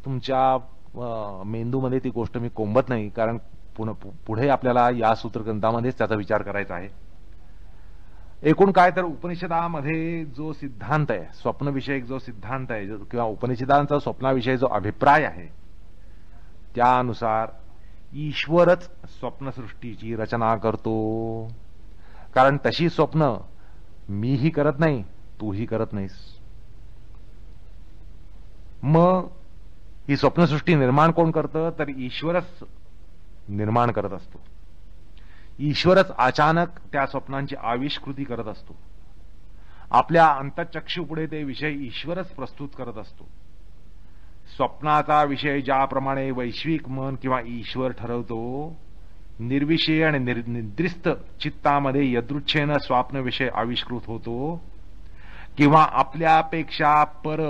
तुमच्या मेंदूमध्ये ती गोष्ट मी कोंबत नाही, कारण पुढे आपल्याला या सूत्रग्रंथामध्येच त्याचा विचार करायचा आहे. एकूण काय तर उपनिषदामध्ये जो सिद्धांत आहे, स्वप्नविषयक जो सिद्धांत आहे किंवा उपनिषदांचा स्वप्नाविषयी जो अभिप्राय आहे, त्यानुसार ईश्वरच स्वप्नसृष्टीची रचना करतो. कारण तशी स्वप्न मीही करत नाही, तूही करत नाहीस. मग ही स्वप्नसृष्टी निर्माण कोण करतं तर ईश्वरच निर्माण करत असतो. ईश्वरच अचानक त्या स्वप्नांची आविष्कृती करत असतो. आपल्या अंतःचक्षुपुढे ते विषय ईश्वरच प्रस्तुत करत असतो. स्वप्नाचा विषय ज्याप्रमाणे वैश्विक मन किंवा ईश्वर ठरवतो, निर्विषय आणि निद्रिस्त चित्तामध्ये यदृच्छेनं स्वाप्न विषय आविष्कृत होतो, किंवा आपल्यापेक्षा पर,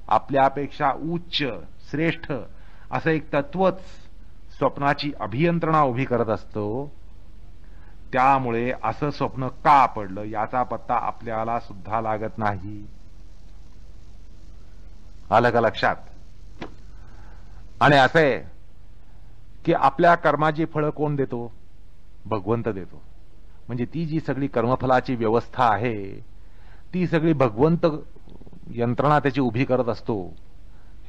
आपल्यापेक्षा उच्च, श्रेष्ठ असं एक तत्वच स्वप्नाची अभियंत्रणा उभी करत असतो. त्यामुळे असं स्वप्न का पडलं याचा पत्ता आपल्याला सुद्धा लागत नाही. आलं का लक्षात? आणि असं आहे की आपल्या कर्माची फळं कोण देतो? भगवंत देतो. म्हणजे ती जी सगळी कर्मफलाची व्यवस्था आहे ती सगळी भगवंत यंत्रणा त्याची उभी करत असतो,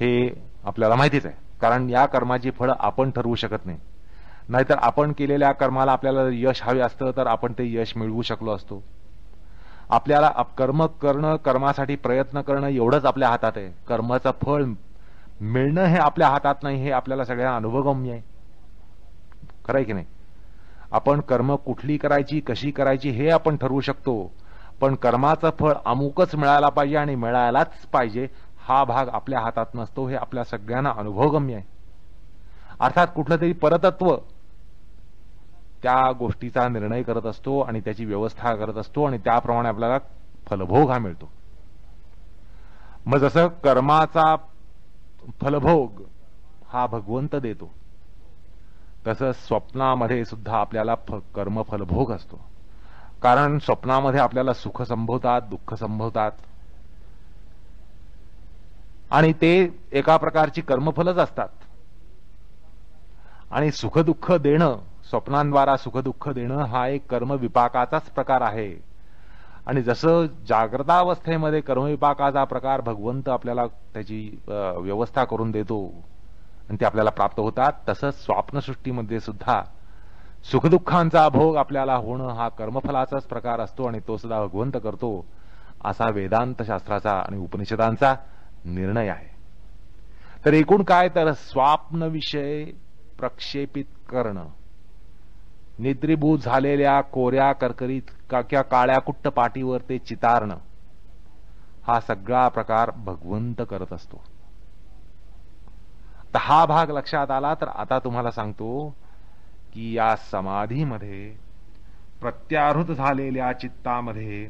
हे आपल्याला माहितीच आहे. कारण या कर्माची फळं आपण ठरवू शकत नाही. नाहीतर आपण केलेल्या कर्माला आपल्याला यश हवे असतं तर आपण ते यश मिळवू शकलो असतो. आपल्याला कर्म करणं, कर्मासाठी प्रयत्न करणं एवढंच आपल्या हातात आहे. कर्माचं फळ मिळणं हे आपल्या हातात नाही, हे आपल्याला सगळ्यांना अनुभवगम्य आहे. खरं आहे की नाही? आपण कर्म कुठली करायची, कशी करायची हे आपण ठरवू शकतो, पण कर्माचं फळ अमुकच मिळायला पाहिजे आणि मिळायलाच पाहिजे हा भाग आपल्या हातात नसतो, हे आपल्या सगळ्यांना अनुभवगम्य आहे. अर्थात कुठलं तरी परतत्व त्या गोष्टीचा निर्णय करत असतो आणि त्याची व्यवस्था करत असतो आणि त्याप्रमाणे आपल्याला फलभोग हा मिळतो. मग जसं कर्माचा फलभोग हा भगवंत देतो, तसं स्वप्नामध्ये सुद्धा आपल्याला कर्मफलभोग असतो. कारण स्वप्नामध्ये आपल्याला सुख संभवतात, दुःख संभवतात आणि ते एका प्रकारची कर्मफलच असतात. आणि सुखदुःख देणं, स्वप्नांद्वारा सुखदुःख देणं हा एक कर्मविपाकाचाच प्रकार आहे. आणि जसं जागृतावस्थेमध्ये कर्मविपाकाचा प्रकार भगवंत आपल्याला त्याची व्यवस्था करून देतो आणि ते आपल्याला प्राप्त होतात, तसंच स्वप्नसृष्टीमध्ये सुद्धा सुखदुःखांचा भोग आपल्याला होणं हा कर्मफलाचाच प्रकार असतो आणि तो सुद्धा भगवंत करतो, असा वेदांत शास्त्राचा आणि उपनिषदांचा निर्णय आहे. तर एकूण काय, तर स्वाप्न विषय प्रक्षेपित करणं, निद्रीभूत झालेल्या कोऱ्या करकरीत काळ्या कुट्ट पाटीवर ते चितारणं, हा सगळा प्रकार भगवंत करत असतो. तर हा भाग लक्षात आला तर आता तुम्हाला सांगतो की या समाधीमध्ये प्रत्याहृत झालेल्या चित्तामध्ये,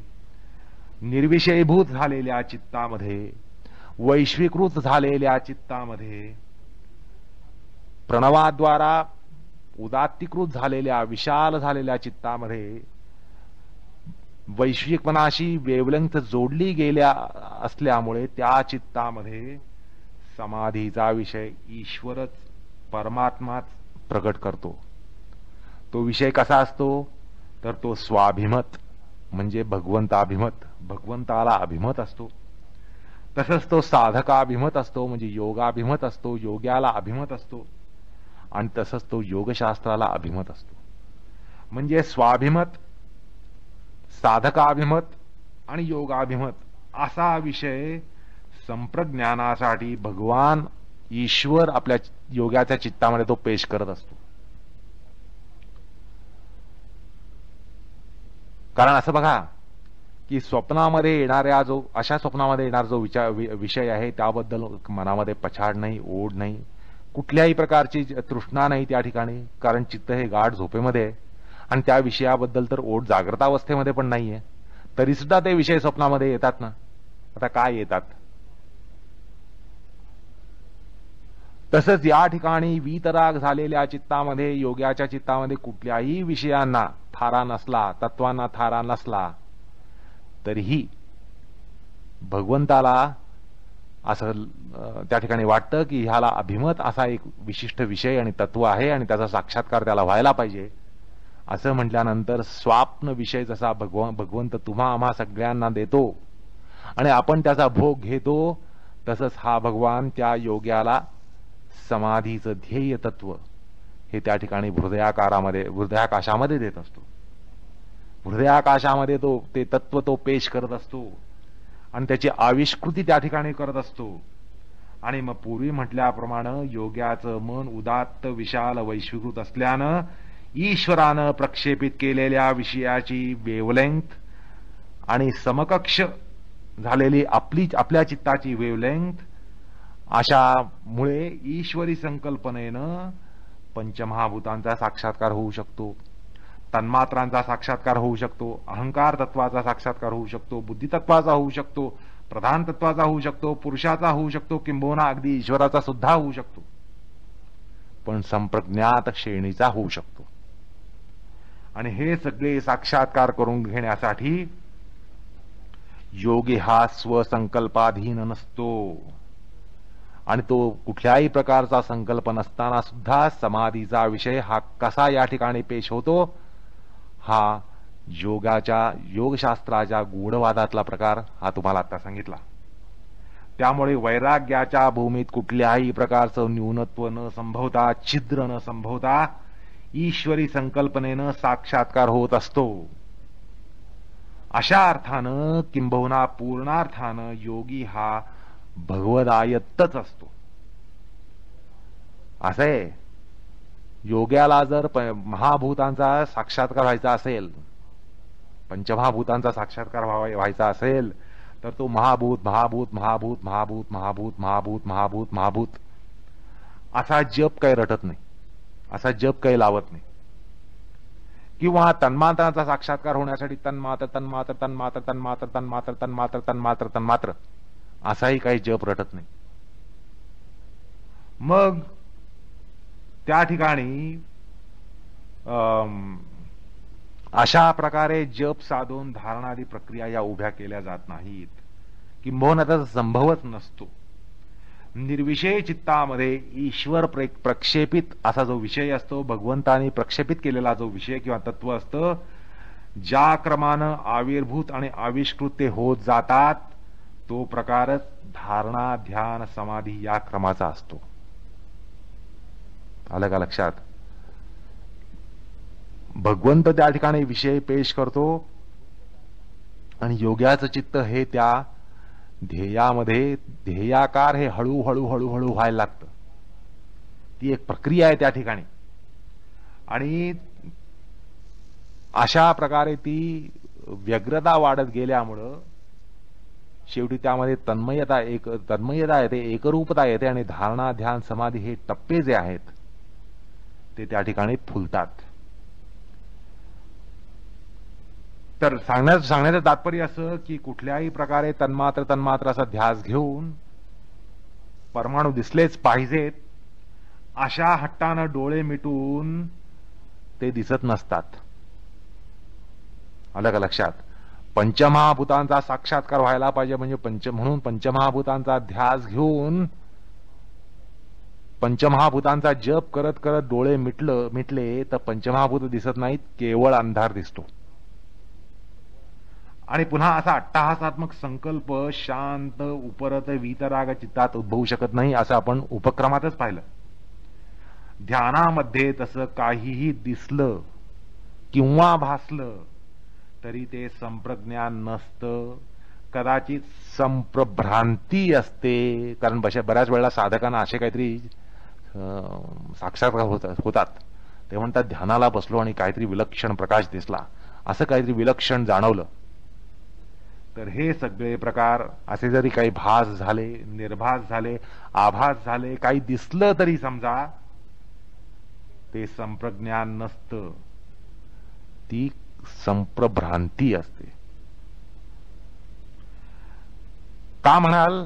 निर्विषयीभूत झालेल्या चित्तामध्ये, वैश्विकृत झालेल्या चित्तामध्ये, प्रणवाद्वारा उदात्तीकृत झालेल्या विशाल झालेल्या चित्तामध्ये वैश्विकपणाशी वेवलेंथ जोडली गेल्या असल्यामुळे त्या चित्तामध्ये समाधीचा विषय ईश्वरच, परमात्माच प्रकट करतो. तो विषय कसा असतो, तर तो स्वाभिमत म्हणजे भगवंताभिमत, भगवंताला अभिमत असतो. तसंच तो साधकाभिमत असतो म्हणजे योगाभिमत असतो, योग्याला अभिमत असतो. आणि तसंच तो योगशास्त्राला अभिमत असतो. म्हणजे स्वाभिमत, साधकाभिमत आणि योगाभिमत असा विषय संप्रज्ञानासाठी भगवान ईश्वर आपल्या योगाच्या चित्तामध्ये तो पेश करत असतो. कारण असं बघा की स्वप्नामध्ये येणाऱ्या अशा स्वप्नामध्ये येणारा जो विषय आहे त्याबद्दल मनामध्ये पछाड नाही, ओढ नाही, कुठल्याही प्रकारची तृष्णा नाही त्या ठिकाणी. कारण चित्त हे गाढ झोपेमध्ये आहे आणि त्या विषयाबद्दल तर ओढ जागृतावस्थेमध्ये पण नाहीये. तरी सुद्धा ते विषय स्वप्नामध्ये येतात ना. आता काय येतात? तसंच या ठिकाणी वीतराग झालेल्या चित्तामध्ये, योग्याच्या चित्तामध्ये कुठल्याही विषयांना थारा नसला, तत्वांना थारा नसला, तरीही भगवंताला असं त्या ठिकाणी वाटतं की ह्याला अभिमत असा एक विशिष्ट विषय आणि तत्व आहे आणि त्याचा साक्षात्कार त्याला व्हायला पाहिजे. असं म्हटल्यानंतर स्वाप्न विषय जसा भगवंत तुम्हा आम्हा सगळ्यांना देतो आणि आपण त्याचा भोग घेतो, तसंच हा भगवान त्या योग्याला समाधीचं ध्येय तत्व हे त्या ठिकाणी हृदयाकाशामध्ये देत असतो. हृदयाकाशामध्ये तो ते तत्व तो पेश करत असतो आणि त्याची आविष्कृती त्या ठिकाणी करत असतो. आणि मग पूर्वी म्हटल्याप्रमाणे योग्याचं मन उदात्त विशाल वैश्विकृत असल्यानं ईश्वरानं प्रक्षेपित केलेल्या विषयाची वेवलेंथ आणि समकक्ष झालेली आपल्या चित्ताची वेवलेंथ, अशामुळे ईश्वरी संकल्पनेनं पंचमहाभूतांचा साक्षात्कार होऊ शकतो, तन्मात्रांचा साक्षात्कार होऊ शकतो, अहंकार तत्वाचा साक्षात्कार होऊ शकतो, बुद्धितत्वाचा होऊ शकतो, प्रधान तत्वाचा होऊ शकतो, पुरुषाचा होऊ शकतो, किंबहुना अगदी ईश्वराचा सुद्धा होऊ शकतो, पण संप्रज्ञात श्रेणीचा होऊ शकतो. आणि हे सगळे साक्षात्कार करून घेण्यासाठी योगी हा स्वसंकल्पाधीन नसतो आणि तो कुठल्याही प्रकारचा संकल्प नसताना सुद्धा समाधीचा विषय हा कसा या ठिकाणी पेश होतो, हा योगशास्त्राच्या गूढवादातला प्रकार हा तुम्हाला आता सांगितला. त्यामुळे वैराग्याच्या भूमीत कुठल्याही प्रकारचं न्यूनत्व न संभवता, छिद्र न संभवता ईश्वरी संकल्पनेनं साक्षात्कार होत असतो. अशा अर्थानं किंबहुना पूर्णार्थानं योगी हा भगवदायत्तच असतो. असं आहे, योग्याला जर महाभूतांचा साक्षात्कार व्हायचा असेल, पंचमहाभूतांचा साक्षात्कार व्हायचा असेल, तर तो महाभूत महाभूत महाभूत महाभूत महाभूत महाभूत महाभूत महाभूत असा जप काही रटत नाही, असा जप काही लावत नाही. किंवा तन्मात्रांचा साक्षात्कार होण्यासाठी तन्मात्र तन्मात्र तन्मात्र तन्मात्र तन्मात्र तन्मात्र तन्मात्र तन्मात्र असाही काही जप रटत नाही. मग त्या ठिकाणी अशा प्रकारे जप साधून धारणादी प्रक्रिया या उभ्या केल्या जात नाहीत, किंबहुना त्याचा संभवच नसतो. निर्विषय चित्तामध्ये ईश्वर प्रक्षेपित असा जो विषय असतो, भगवंताने प्रक्षेपित केलेला जो विषय किंवा तत्व असतं, ज्या क्रमानं आविर्भूत आणि आविष्कृत ते होत जातात, तो प्रकारच धारणा ध्यान समाधी या क्रमाचा असतो. आलं का लक्षात? भगवंत त्या ठिकाणी विषय पेश करतो आणि योग्याचं चित्त हे त्या ध्येयामध्ये ध्येयाकार हे हळूहळू हळूहळू व्हायला लागतं. ती एक प्रक्रिया आहे त्या ठिकाणी. आणि अशा प्रकारे ती व्यग्रता वाढत गेल्यामुळं शेवटी त्यामध्ये तन्मयता येते, एकरूपता येते आणि धारणा ध्यान समाधी हे टप्पे जे आहेत ते त्या ठिकाणी फुलतात. तर सांगण्याचं तात्पर्य असं की कुठल्याही प्रकारे तन्मात्र तन्मात्र असा ध्यास घेऊन परमाणू दिसलेच पाहिजेत अशा हट्टानं डोळे मिटून ते दिसत नसतात. आलं का लक्षात? पंचमहाभूतांचा साक्षात्कार व्हायला पाहिजे म्हणजे म्हणून पंचमहाभूतांचा ध्यास घेऊन पंचमहाभूतांचा जप करत करत डोळे मिटले तर पंचमहाभूत दिसत नाहीत, केवळ अंधार दिसतो. आणि पुन्हा असा अट्टहासात्मक संकल्प शांत उपरत वीतराग चित्तात उद्भवू शकत नाही, असं आपण उपक्रमातच पाहिलं. ध्यानामध्ये तसं काहीही दिसलं किंवा भासलं तरी ते संप्रज्ञान नसतं, कदाचित संप्रभ्रांती असते. कारण बऱ्याच वेळेला साधकांना असे काहीतरी साक्षात्कार होतात, ते म्हणतात ध्यानाला बसलो आणि काहीतरी विलक्षण प्रकाश दिसला, असं काहीतरी विलक्षण जाणवलं. तर हे सगळे प्रकार असे जरी काही भास झाले, निर्भास झाले, आभास झाले, काही दिसलं तरी समजा ते संप्रज्ञान नसतं, ती संप्रभ्रांती असते. का म्हणाल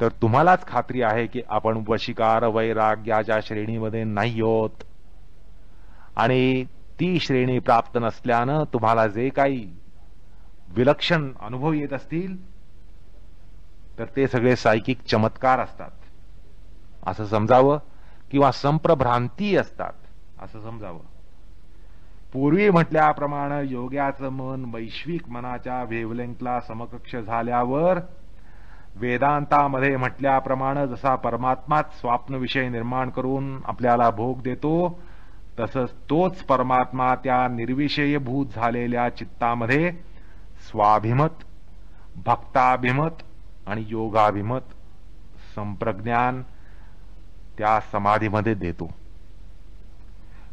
तर तुम्हालाच खात्री आहे की आपण वशिकार वैराग्याच्या श्रेणीमध्ये नाही होत आणि ती श्रेणी प्राप्त नसल्यानं तुम्हाला जे काही विलक्षण अनुभव येत असतील तर ते सगळे सायकिक चमत्कार असतात असं समजावं, किंवा संप्रभ्रांती असतात असं समजावं. पूर्वी म्हटल्याप्रमाणे योग्याचं मन वैश्विक मनाच्या वेव्हलेंथला समकक्ष झाल्यावर वेदांतामध्ये म्हटल्याप्रमाणे जसा परमात्माच स्वाप्न विषय निर्माण करून आपल्याला भोग देतो, तसंच तोच परमात्मा त्या निर्विषयभूत झालेल्या चित्तामध्ये स्वाभिमत, भक्ताभिमत आणि योगाभिमत संप्रज्ञान त्या समाधीमध्ये देतो.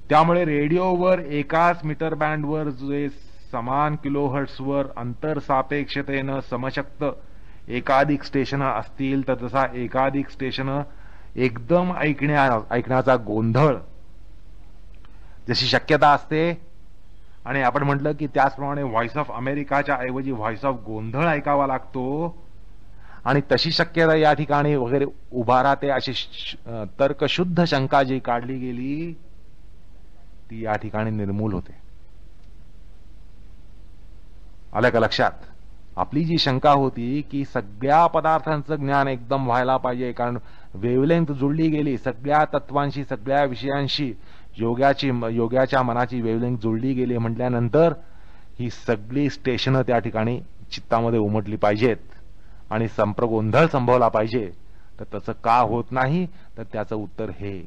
त्यामुळे रेडिओवर एकाच मीटर बँडवर जे समान किलोहर्ट्सवर अंतरसापेक्षतेनं समशक्त एकाधिक स्टेशन असतील तर तसा एकाधिक स्टेशन एकदम ऐकण्याचा गोंधळ जशी शक्यता असते, आणि आपण म्हटलं की त्याचप्रमाणे व्हॉइस ऑफ अमेरिकाच्या ऐवजी व्हॉइस ऑफ गोंधळ ऐकावा लागतो, आणि तशी शक्यता या ठिकाणी वगैरे उभा राहते. अशी तर्कशुद्ध शंका जी काढली गेली ती या ठिकाणी निर्मूल होते. आलं का लक्षात? आपली जी शंका होती की सगळ्या पदार्थांचं ज्ञान एकदम व्हायला पाहिजे, कारण वेव्हलेंथ जुळली गेली सगळ्या तत्वांशी, सगळ्या विषयांशी, योग्याच्या मनाची वेव्हलेंथ जुळली गेली म्हटल्यानंतर ही सगळी स्टेशनं त्या ठिकाणी चित्तामध्ये उमटली पाहिजेत आणि संप्रगोंधळ संभवला पाहिजे. तर तसं का होत नाही? तर त्याचं उत्तर हे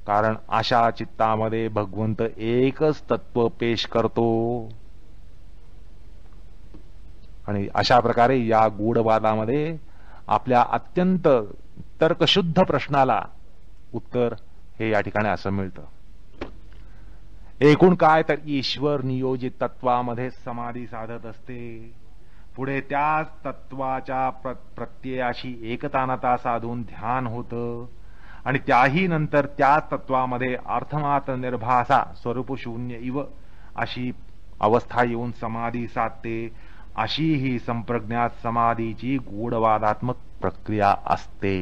कारण अशा चित्तामध्ये भगवंत एकच तत्व पेश करतो. आणि अशा प्रकारे या गूढवादामध्ये आपल्या अत्यंत तर्कशुद्ध प्रश्नाला उत्तर हे या ठिकाणी असं मिळतं. एकूण काय तर ईश्वर नियोजित तत्वामध्ये समाधी साधत असते. पुढे त्याच तत्वाच्या प्रत्ययाशी एकतानता साधून ध्यान होतं आणि त्याही नंतर त्याच तत्वामध्ये अर्थमात्र निर्भासा स्वरूप शून्य इव अशी अवस्था येऊन समाधी साधते. अशी ही संप्रज्ञात समाधीची गूढवादात्मक प्रक्रिया असते.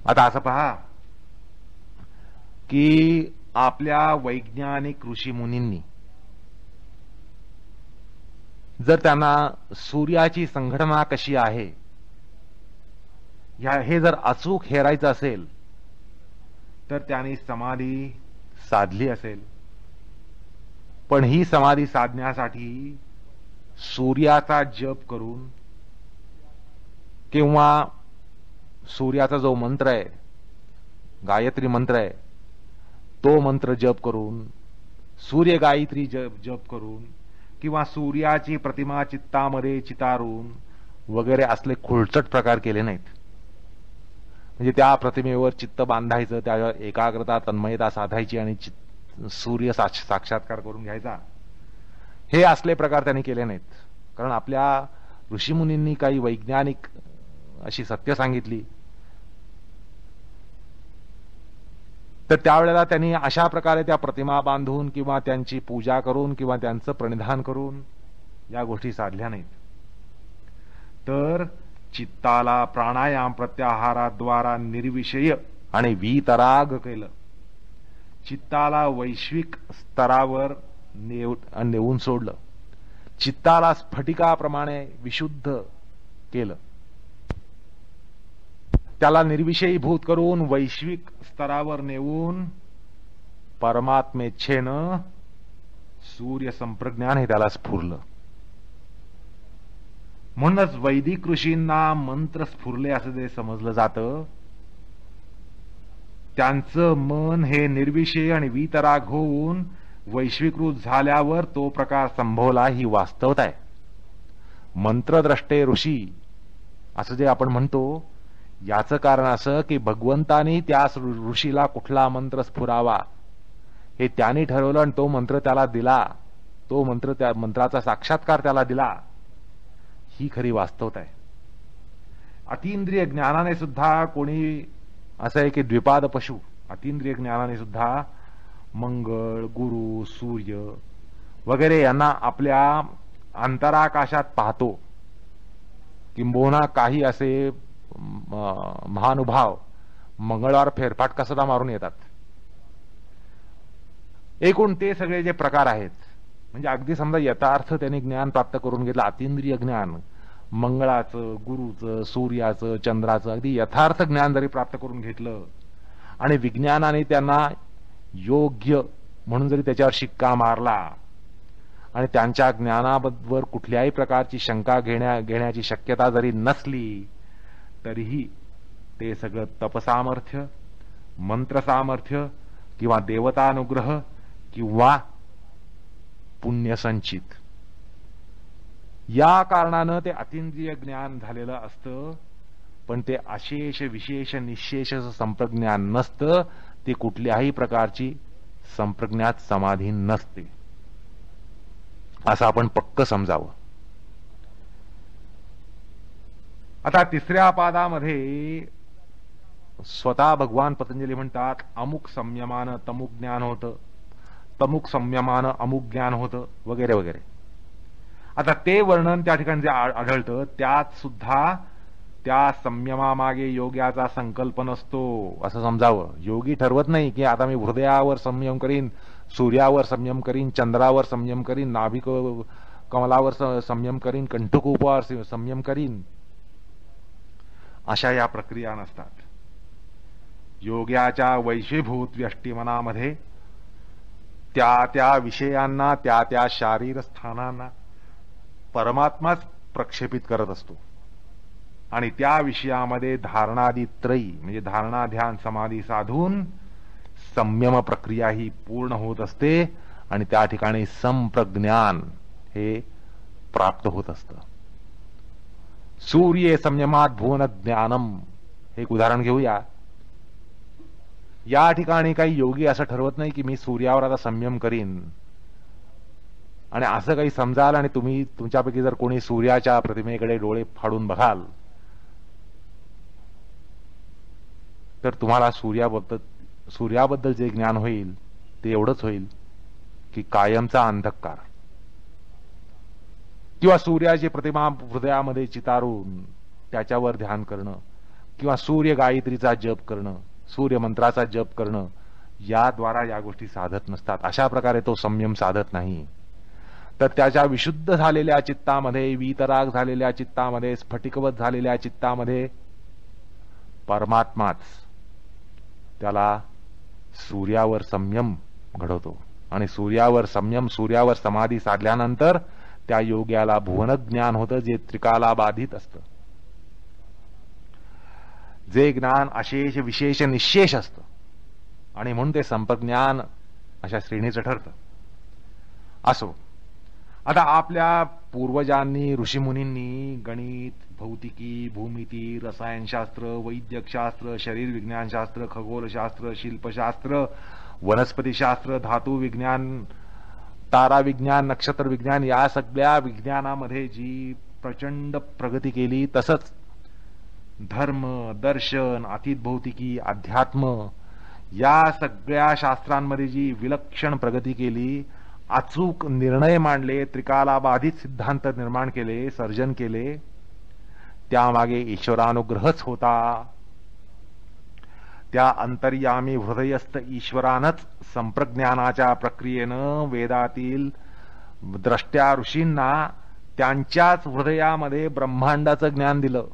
आता असं पहा की आपल्या वैज्ञानिक ऋषीमुनींनी जर त्यांना सूर्याची संघटना कशी आहे हे जर अचूक हेरायचं असेल तर त्यांनी समाधी साधली असेल. पण ही समाधी साधण्यासाठी सूर्याचा जप करून किंवा सूर्याचा जो मंत्र आहे, गायत्री मंत्र आहे, तो मंत्र जप करून, सूर्य गायत्री जप करून किंवा सूर्याची प्रतिमा चित्तामध्ये चितारून वगैरे असले खुळचट प्रकार केले नाहीत. म्हणजे त्या प्रतिमेवर चित्त बांधायचं, त्यावर एकाग्रता तन्मयता साधायची आणि सूर्य साक्षात्कार करून घ्यायचा, हे असले प्रकार त्यांनी केले नाहीत. कारण आपल्या ऋषीमुनींनी काही वैज्ञानिक अशी सत्य सांगितली तर त्यावेळेला त्यांनी अशा प्रकारे त्या प्रतिमा बांधून किंवा त्यांची पूजा करून किंवा त्यांचं प्रणिधान करून या गोष्टी साधल्या नाहीत. तर चित्ताला प्राणायाम प्रत्याहाराद्वारा निर्विषय आणि वीतराग केलं. चित्ताला वैश्विक स्तरावर नेऊन सोडलं. चित्ताला स्फटिकाप्रमाणे विशुद्ध केलं. त्याला निर्विषयीभूत करून वैश्विक स्तरावर नेऊन परमात्मेच्छेनं सूर्य संप्रज्ञान हे त्याला स्फुरलं. म्हणूनच वैदिक ऋषींना मंत्र स्फुरले असं ते समजलं जातं. त्यांचं मन हे निर्विषय आणि वीतराग होऊन वैश्विकृत झाल्यावर तो प्रकार संभवला ही वास्तवता आहे. मंत्रद्रष्टे ऋषी असं जे आपण म्हणतो याचं कारण असं की भगवंतानी त्या ऋषीला कुठला मंत्र स्फुरावा हे त्यांनी ठरवलं आणि तो मंत्र त्याला दिला, तो मंत्र त्या मंत्राचा साक्षात्कार त्याला दिला, ही खरी वास्तवता आहे. अतींद्रिय ज्ञानाने सुद्धा कोणी असं आहे की द्विपाद पशु अतींद्रिय ज्ञानाने सुद्धा मंगळ, गुरु, सूर्य वगैरे यांना आपल्या अंतराकाशात पाहतो. किंबहुना काही असे महानुभाव मंगळवार फेरफाटका सुद्धा मारून येतात. एकूण ते सगळे जे प्रकार आहेत म्हणजे अगदी समजा यथार्थ त्यांनी ज्ञान प्राप्त करून घेतलं, अतींद्रिय ज्ञान, मंगळाचं, गुरुचं, सूर्याचं, चंद्राचं अगदी यथार्थ ज्ञान जरी प्राप्त करून घेतलं आणि विज्ञानाने त्यांना योग्य म्हणून जरी त्याच्यावर शिक्का मारला आणि त्यांच्या ज्ञानाबद्दल कुठल्याही प्रकारची शंका घेण्याची शक्यता जरी नसली तरीही ते सगळं तपसामर्थ्य, मंत्रसामर्थ्य किंवा देवतानुग्रह किंवा पुण्यसंचित या कारणानं ते अतींद्रिय ज्ञान झालेलं असतं. पण ते अशेष विशेष निशेष संप्रज्ञान नसतं. ते कुठल्याही प्रकारची संप्रज्ञात समाधी नसते असं आपण पक्क समजावं. आता तिसऱ्या पादामध्ये स्वतः भगवान पतंजली म्हणतात अमुक संयमानं तमुक ज्ञान होतं, तमुक संयमानं अमुक ज्ञान होतं वगैरे वगैरे. आता ते वर्णन त्या ठिकाणी जे आढळतं त्यात सुद्धा त्या संयमामागे योग्याचा संकल्प नसतो असं समजावं. योगी ठरवत नाही की आता मी हृदयावर संयम करीन, सूर्यावर संयम करीन, चंद्रावर संयम करीन, नाभिक कमलावर संयम करीन, कंठकूपावर संयम करीन. अशा या प्रक्रिया नसतात. योग्याच्या वैश्वीभूत व्यष्टीमनामध्ये त्या त्या विषयांना, त्या त्या शारीर स्थानांना परमात्माच प्रक्षेपित करत असतो. आणि त्या विषयामध्ये धारणादी त्रयी म्हणजे धारणा ध्यान समाधी साधून संयम प्रक्रिया ही पूर्ण होत असते आणि त्या ठिकाणी संप्रज्ञान हे प्राप्त होत असतं. सूर्ये संयमात भुवन ज्ञानम हे एक उदाहरण घेऊया. या ठिकाणी काही योगी असं ठरवत नाही की मी सूर्यावर आता संयम करीन, आणि असं काही समजाल आणि तुम्ही तुमच्यापैकी जर कोणी सूर्याच्या प्रतिमेकडे डोळे फाडून बघाल तर तुम्हाला सूर्याबद्दल जे ज्ञान होईल ते एवढंच होईल की कायमचा अंधकार, किंवा सूर्याची प्रतिमा हृदयामध्ये चितारून त्याच्यावर ध्यान करणं, किंवा सूर्य गायत्रीचा जप करणं, सूर्यमंत्राचा जप करणं, याद्वारा या गोष्टी साधत नसतात. अशा प्रकारे तो संयम साधत नाही. तर त्याच्या विशुद्ध झालेल्या चित्तामध्ये, वीतराग झालेल्या चित्तामध्ये, स्फटिकवत झालेल्या चित्तामध्ये परमात्माच त्याला सूर्यावर संयम घडवतो. आणि सूर्यावर संयम, सूर्यावर समाधी साधल्यानंतर त्या योग्याला भुवनज्ञान होतं, जे त्रिकाला बाधित असतं, जे ज्ञान अशेष विशेष निशेष असतं, आणि म्हणून ते संप्रज्ञान अशा श्रेणीचं ठरतं. असो, आता आपल्या पूर्वजांनी, ऋषीमुनींनी गणित, भौतिकी, भूमिती, रसायनशास्त्र, वैद्यकशास्त्र, शरीर विज्ञानशास्त्र, खगोलशास्त्र, शिल्पशास्त्र, वनस्पतीशास्त्र, धातू विज्ञान, तारा विज्ञान, नक्षत्र विज्ञान, या सगळ्या विज्ञानामध्ये जी प्रचंड प्रगती केली, तसंच धर्म, दर्शन, अतीत भौतिकी, अध्यात्म या सगळ्या शास्त्रांमध्ये जी विलक्षण प्रगती केली, अचूक निर्णय मांडले, त्रिकालाबाधित सिद्धांत निर्माण केले, सर्जन केले, त्यामागे ईश्वरानुग्रहच होता. त्या अंतर्यामी हृदयस्थ ईश्वरानंच संप्रज्ञानाच्या प्रक्रियेनं वेदातील द्रष्ट्या ऋषींना त्यांच्याच हृदयामध्ये ब्रह्मांडाचं ज्ञान दिलं.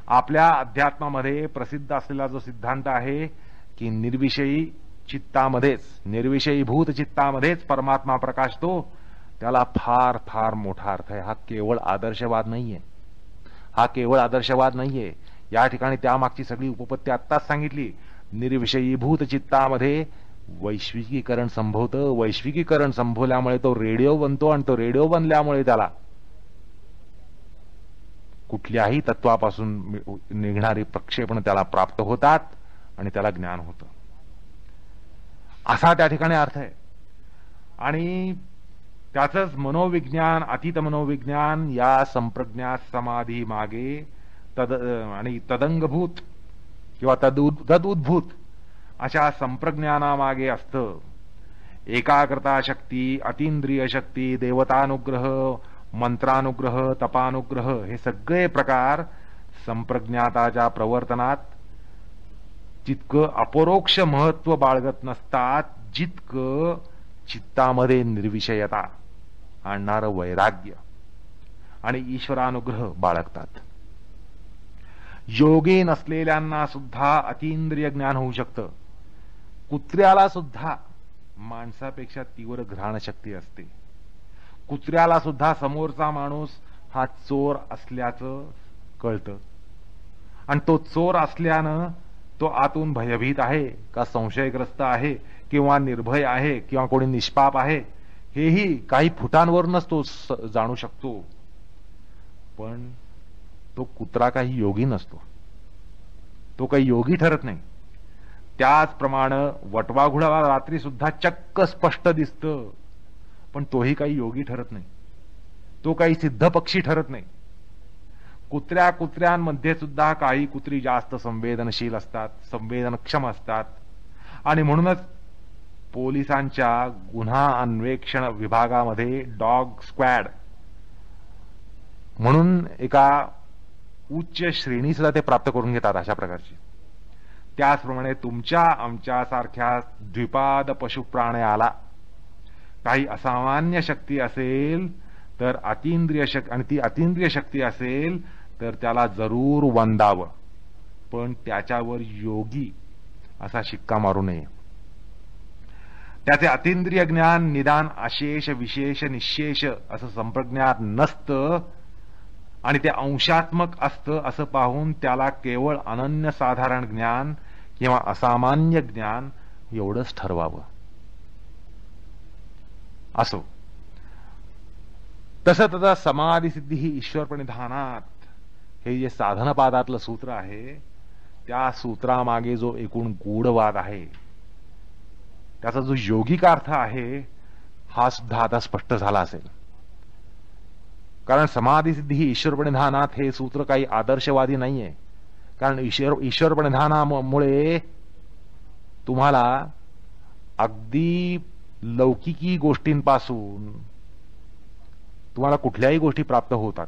आपल्या अध्यात्मामध्ये प्रसिद्ध असलेला जो सिद्धांत आहे की निर्विषयी चित्तामध्येच, निर्विषयीभूत चित्तामध्येच परमात्मा प्रकाशतो, त्याला फार फार मोठा अर्थ आहे. हा केवळ आदर्शवाद नाहीये, हा केवळ आदर्शवाद नाहीये. या ठिकाणी त्यामागची सगळी उपपत्ती आत्ताच सांगितली. निर्विषयीभूत चित्तामध्ये वैश्विकीकरण संभवतं. वैश्विकीकरण संभवल्यामुळे तो रेडिओ बनतो, आणि तो रेडिओ बनल्यामुळे त्याला कुठल्याही तत्वापासून निघणारी प्रक्षेपण त्याला प्राप्त होतात आणि त्याला ज्ञान होतं, असा त्या ठिकाणी अर्थ आहे. आणि त्याचंच मनोविज्ञान, अतीत मनोविज्ञान या संप्रज्ञा समाधी मागे आणि तदंगभूत किंवा तदुद्भूत अशा संप्रज्ञानामागे असतं एकाग्रता शक्ती, अतींद्रिय शक्ती, देवतानुग्रह, मंत्रानुग्रह, तपानुग्रह, हे सगळे प्रकार संप्रज्ञाताच्या प्रवर्तनात जितकं अपरोक्ष महत्व बाळगत नसतात, जितकं चित्तामध्ये निर्विषयता आणणारं वैराग्य आणि ईश्वरानुग्रह बाळगतात. योगी नसलेल्यांना सुद्धा अतींद्रिय ज्ञान होऊ शकतं. कुत्र्याला सुद्धा माणसापेक्षा तीव्र घ्राणशक्ती असते. कुत्र्याला सुद्धा समोरचा माणूस हा चोर असल्याचं कळतं, आणि तो चोर असल्यानं तो आतून भयभीत आहे का संशयग्रस्त आहे किंवा निर्भय आहे किंवा कोणी निष्पाप आहे, हेही काही फुटांवरूनच तो जाणू शकतो. पण तो कुत्रा काही योगी नसतो, तो काही योगी ठरत नाही. त्याचप्रमाणे वटवाघुळाला रात्री सुद्धा चक्क स्पष्ट दिसतं, पण तोही काही योगी ठरत नाही, तो काही सिद्ध पक्षी ठरत नाही. कुत्र्यांमध्ये सुद्धा काही कुत्री जास्त संवेदनशील असतात, संवेदनक्षम असतात, आणि म्हणूनच पोलिसांच्या गुन्हा अन्वेषण विभागामध्ये डॉग स्क्वॅड म्हणून एका उच्च श्रेणी सुद्धा ते प्राप्त करून घेतात अशा प्रकारची. त्याचप्रमाणे तुमच्या आमच्यासारख्या द्विपाद पशुप्राण्याला काही असामान्य शक्ती असेल तर अतींद्रिय शक्ती, आणि ती अतींद्रिय शक्ती असेल तर त्याला जरूर वंदावं, पण त्याच्यावर योगी असा शिक्का मारू नये. त्याचे अतींद्रिय ज्ञान निदान अशेष विशेष निशेष असं संप्रज्ञात नसतं, आणि ते अंशात्मक असतं असं पाहून त्याला केवळ अनन्यसाधारण ज्ञान किंवा असामान्य ज्ञान एवढंच ठरवावं. असो. तसं तसा समाधी सिद्धी ही ईश्वर प्रणिधानात हे जे साधनपादातलं सूत्र आहे, त्या सूत्रामागे जो एकूण गूढवाद आहे, त्याचा जो योगिक अर्थ आहे, हा सुद्धा आता स्पष्ट झाला असेल. कारण समाधी सिद्धी ही ईश्वर प्रणिधानात हे सूत्र काही आदर्शवादी नाहीये. कारण ईश्वर प्रणिधानामुळे तुम्हाला अगदी लौकिकी गोष्टींपासून तुम्हाला कुठल्याही गोष्टी प्राप्त होतात.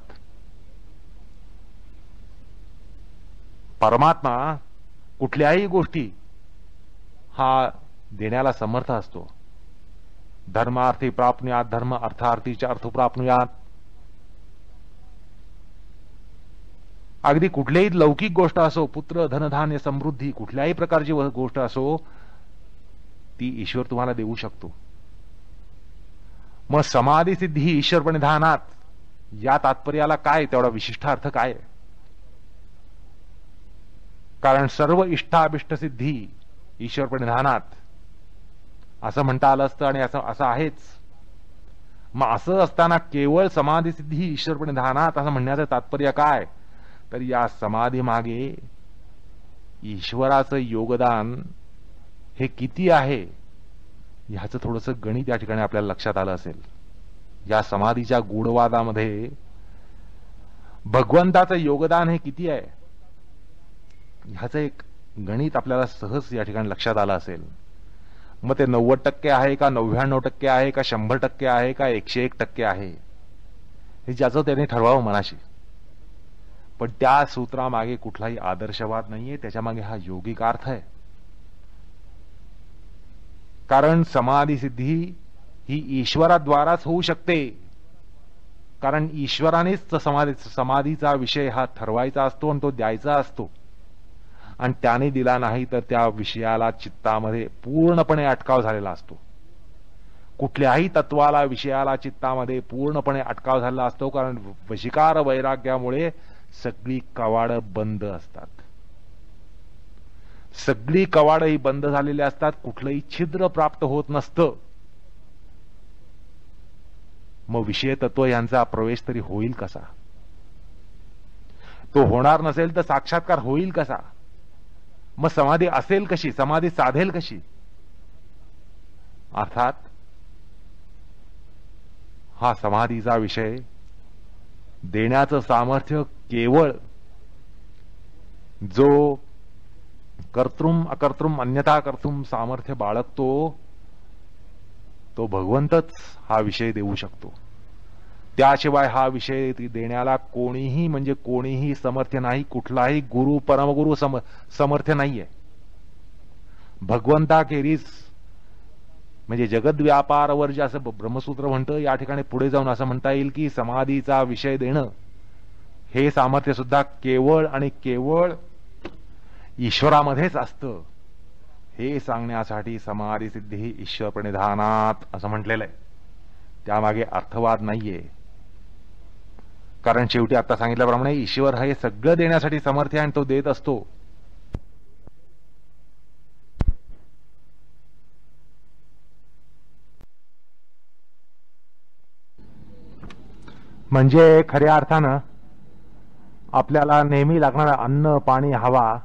परमात्मा कुठल्याही गोष्टी हा देण्याला समर्थ असतो. धर्मार्थी प्राप्नुयात धर्म, अर्थार्थीच्या अर्थ प्राप्नुयात. अगदी कुठलीही लौकिक गोष्ट असो, पुत्र धनधान्य समृद्धी, कुठल्याही प्रकारची गोष्ट असो, ती ईश्वर तुम्हाला देऊ शकतो. मग समाधी सिद्धी ही ईश्वर प्रणिधानात या तात्पर्याला काय, तेवढा विशिष्ट अर्थ काय? कारण सर्व इष्टाभिष्ट सिद्धी ईश्वर प्रणिधानात असं म्हणता आलं असतं आणि असं आहेच. मग असं असताना केवळ समाधी सिद्धी ही ईश्वर प्रणिधानात असं म्हणण्याचं तात्पर्य काय? तर या समाधी मागे ईश्वराचं योगदान हे किती आहे ह्याचं थोडंसं गणित या ठिकाणी आपल्याला लक्षात आलं असेल. या समाधीच्या गूढवादामध्ये भगवंताचं योगदान हे किती आहे ह्याचं एक गणित आपल्याला सहज या ठिकाणी लक्षात आलं असेल. मग ते 90% आहे का, 99% आहे का, 100% आहे का, 101% आहे, हे ज्याचं त्याने ठरवावं मनाशी. पण त्या सूत्रामागे कुठलाही आदर्शवाद नाहीये, त्याच्या मागे हा योगिक अर्थ आहे. कारण समाधी सिद्धी ही ईश्वराद्वाराच होऊ शकते. कारण ईश्वरानेच समाधीचा विषय हा ठरवायचा असतो आणि तो द्यायचा असतो. आणि त्याने दिला नाही तर त्या विषयाला चित्तामध्ये पूर्णपणे अटकाव झालेला असतो. कुठल्याही तत्वाला, विषयाला चित्तामध्ये पूर्णपणे अटकाव झालेला असतो. कारण वशिकार वैराग्यामुळे सगळी कवाडं बंद असतात. सगळी कवाडही बंद झालेली असतात. कुठलंही छिद्र प्राप्त होत नसतं. मग विषय तत्व यांचा प्रवेश तरी होईल कसा? तो होणार नसेल तर साक्षात्कार होईल कसा? मग समाधी असेल कशी? समाधी साधेल कशी? अर्थात हा समाधीचा विषय देण्याचं सामर्थ्य केवळ जो कर्तृम अकर्तृम अन्यथा कर्तृम सामर्थ्य बाळगतो, तो भगवंतच हा विषय देऊ शकतो. त्याशिवाय हा विषय देण्याला कोणीही म्हणजे कोणीही समर्थ नाही. कुठलाही गुरु, परमगुरु समर्थ नाहीये. भगवंताखेरीज म्हणजे जगद व्यापारावर जे असं ब्रह्मसूत्र म्हणतं, या ठिकाणी पुढे जाऊन असं म्हणता येईल की समाधीचा विषय देणं हे सामर्थ्य सुद्धा केवळ आणि केवळ ईश्वरामध्येच असतं. हे सांगण्यासाठी समाधी सिद्धी ही ईश्वर प्रणिधानात असं म्हटलेलं आहे. त्यामागे अर्थवाद नाहीये. कारण शेवटी आता सांगितल्याप्रमाणे ईश्वर हे सगळं देण्यासाठी समर्थ आहे आणि तो देत असतो. म्हणजे खऱ्या अर्थानं आपल्याला नेहमी लागणारा अन्न, पाणी, हवा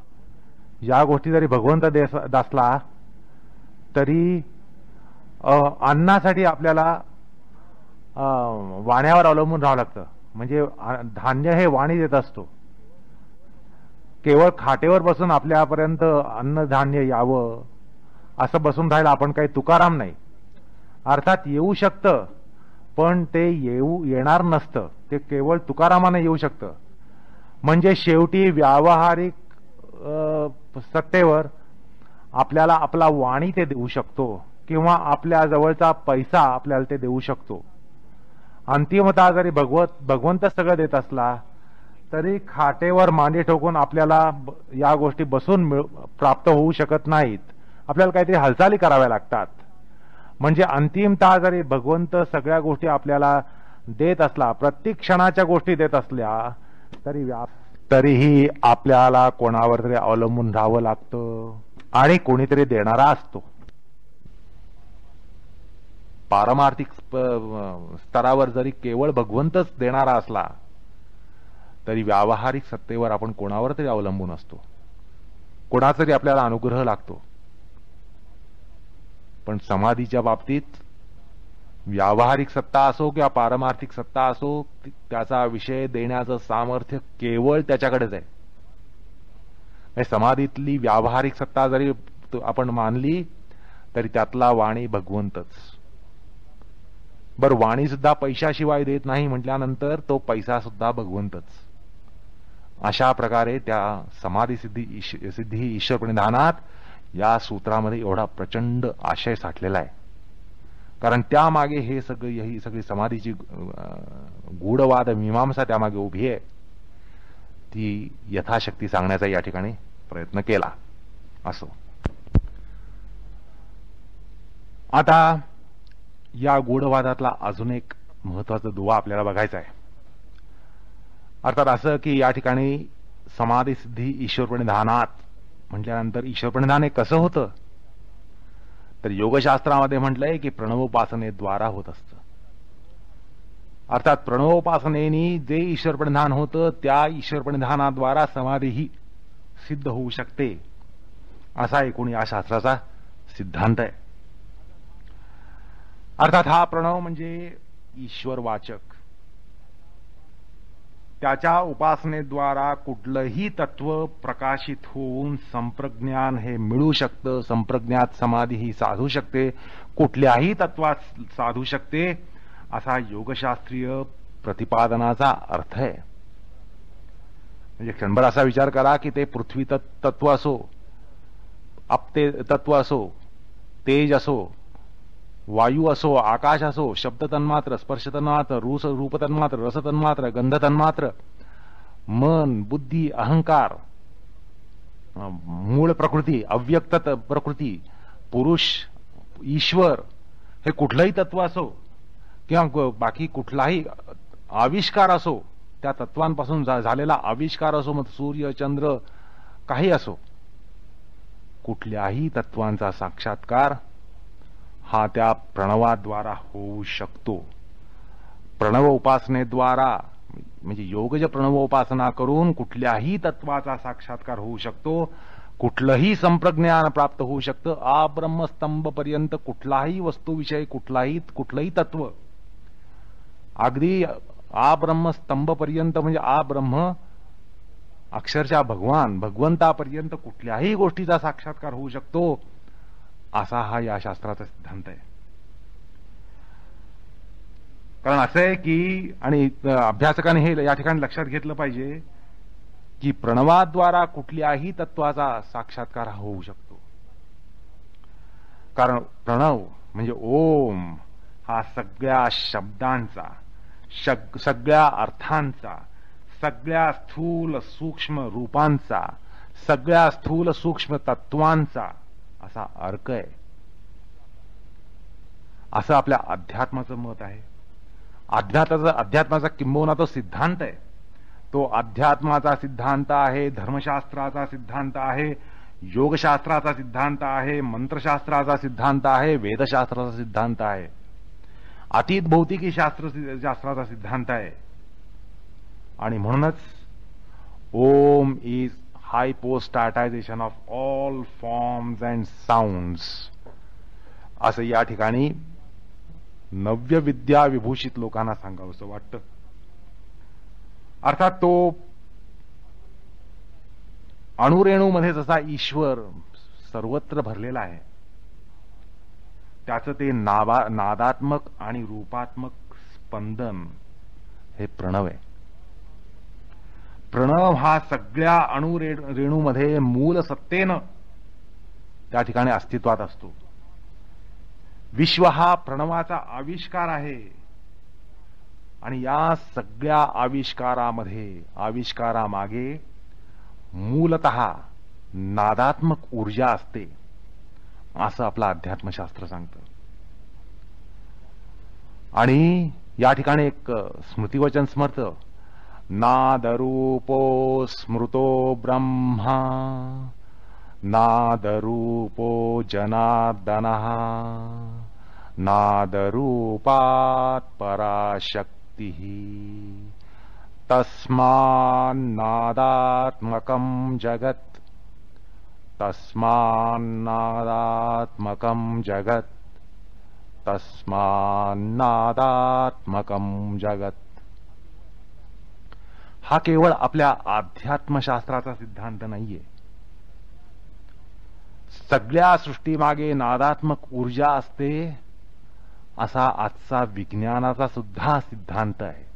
या गोष्टी जरी भगवंत दासला तरी अन्नासाठी आपल्याला वाण्यावर अवलंबून राहावं लागतं. म्हणजे धान्य हे वाणी देत असतो. केवळ खाटेवर बसून आपल्यापर्यंत अन्न धान्य यावं असं बसून राहायला आपण काही तुकाराम नाही. अर्थात येऊ शकतं, पण ते येणार नसतं. ते केवळ तुकारामाने येऊ शकतं. म्हणजे शेवटी व्यावहारिक सत्तेवर आपल्याला आपला वाणी ते देऊ शकतो किंवा आपल्या जवळचा पैसा आपल्याला ते देऊ शकतो. अंतिमतः जरी भगवंत सगळं देत असला तरी खाटेवर मांडी ठोकून आपल्याला या गोष्टी बसून प्राप्त होऊ शकत नाहीत. आपल्याला काहीतरी हालचाली कराव्या लागतात. म्हणजे अंतिमतः जरी भगवंत सगळ्या गोष्टी आपल्याला देत असला, प्रत्येक क्षणाच्या गोष्टी देत असल्या तरीही आपल्याला कोणावर तरी अवलंबून राहावं लागतं आणि कोणीतरी देणारा असतो. पारमार्थिक स्तरावर जरी केवळ भगवंतच देणारा असला तरी व्यावहारिक सत्तेवर आपण कोणावर तरी अवलंबून असतो, कोणाचा तरी आपल्याला अनुग्रह लागतो. पण समाधीच्या बाबतीत व्यावहारिक सत्ता असो किंवा पारमार्थिक सत्ता असो, त्याचा विषय देण्याचं सामर्थ्य केवळ त्याच्याकडेच आहे. समाधीतली व्यावहारिक सत्ता जरी आपण मानली तरी त्यातला वाणी भगवंतच. बर, वाणी सुद्धा पैशाशिवाय देत नाही म्हटल्यानंतर तो पैसा सुद्धा भगवंतच. अशा प्रकारे त्या समाधी सिद्धी ईश्वर प्रणिधानात या सूत्रामध्ये एवढा प्रचंड आशय साठलेला आहे. कारण त्यामागे ही सगळी समाधीची गूढवाद मीमांसा त्यामागे उभी आहे. ती यथाशक्ती सांगण्याचा या ठिकाणी प्रयत्न केला. असो, आता या गूढवादातला अजून एक महत्वाचा दुवा आपल्याला बघायचा आहे. अर्थात असं की या ठिकाणी समाधी सिद्धी ईश्वर प्रणिधानात म्हटल्यानंतर ईश्वर प्रणिधान हे कसं होतं, तर योगशास्त्रामध्ये म्हटलंय की प्रणवोपासनेद्वारा होत असतं. अर्थात प्रणवोपासनेनी जे ईश्वर प्रणिधान होतं त्या ईश्वर प्रणिधानाद्वारा समाधी ही सिद्ध होऊ शकते, असा एकूण या शास्त्राचा सिद्धांत आहे. अर्थात हा प्रणव म्हणजे ईश्वरवाचक. त्याच्या उपासनेद्वारा कुठलंही तत्व प्रकाशित होऊन संप्रज्ञान हे मिळू शकतं, संप्रज्ञात समाधी ही साधू शकते, कुठल्याही तत्वात साधू शकते, असा योगशास्त्रीय प्रतिपादनाचा अर्थ आहे. म्हणजे क्षणभर असा विचार करा की ते पृथ्वी तत्व असो, आपते तत्व असो, तेज असो, वायू असो, आकाश असो, शब्द तन्मात्र, स्पर्श तन्मात्र, रूप तन्मात्र, रस तन्मात्र, गंध तन्मात्र, मन, बुद्धी, अहंकार, मूळ प्रकृती, अव्यक्त प्रकृती, पुरुष, ईश्वर, हे कुठलंही तत्व असो किंवा बाकी कुठलाही आविष्कार असो, त्या तत्वांपासून झालेला आविष्कार असो, मग सूर्य, चंद्र, काही असो, कुठल्याही तत्वांचा साक्षात्कार हा त्या प्रणवाद्वारा होऊ शकतो. प्रणव उपासनेद्वारा म्हणजे योगज प्रणव उपासना करून कुठल्याही तत्वाचा साक्षात्कार होऊ शकतो, कुठलंही संप्रज्ञान प्राप्त होऊ शकतं. आब्रह्मस्तंभ पर्यंत कुठलाही वस्तूविषयी कुठलंही तत्व, अगदी आब्रह्मस्तंभ पर्यंत म्हणजे आब्रह्म अक्षरशः भगवंतापर्यंत कुठल्याही गोष्टीचा साक्षात्कार होऊ शकतो, असा हा या शास्त्राचा सिद्धांत आहे. कारण असं आहे की, आणि अभ्यासकाने हे या ठिकाणी लक्षात घेतलं पाहिजे की प्रणवाद्वारा कुठल्याही तत्वाचा साक्षात्कार होऊ शकतो. कारण प्रणव म्हणजे ओम हा सगळ्या शब्दांचा, सगळ्या अर्थांचा, सगळ्या स्थूल सूक्ष्म रूपांचा, सगळ्या स्थूल सूक्ष्म तत्वांचा असा अर्क आहे, असं आपल्या अध्यात्माचं मत आहे. अध्यात्माचा किंबहुना तो सिद्धांत आहे. तो अध्यात्माचा सिद्धांत आहे, धर्मशास्त्राचा सिद्धांत आहे, योगशास्त्राचा सिद्धांत आहे, मंत्रशास्त्राचा सिद्धांत आहे, वेदशास्त्राचा सिद्धांत आहे, अतीत भौतिकी शास्त्राचा सिद्धांत आहे. आणि म्हणूनच Om is hypostatisation of all forms and sounds असं या ठिकाणी नव्य विद्या विभूषित लोकांना सांगावंसं वाटतं. अर्थात तो अणुरेणूमध्ये जसा ईश्वर सर्वत्र भरलेला आहे, त्याचं ते नादात्मक आणि रूपात्मक स्पंदन हे प्रणव आहे. प्रणव हा सगळ्या अणुरेणूमध्ये मूल सत्तेनं त्या ठिकाणी अस्तित्वात असतो. विश्व हा प्रणवाचा आविष्कार आहे आणि या सगळ्या आविष्कारामागे मूलतः नादात्मक ऊर्जा असते, असं आपलं अध्यात्मशास्त्र सांगतं. आणि या ठिकाणी एक स्मृतिवचन स्मरतं, नादरूपो स्मृतो ब्रह्मा नादरूपो जनार्दनः नादरूपात् पराशक्तिः तस्मान्नादात्मकं जगत् तस्मान्नादात्मकं जगत् तस्मान्नादात्मकं जगत्. हा केवळ आपल्या अध्यात्मशास्त्राचा सिद्धांत नाहीये. सगळ्या सृष्टीमागे नादात्मक ऊर्जा असते असा आजचा विज्ञानाचा सुद्धा सिद्धांत आहे.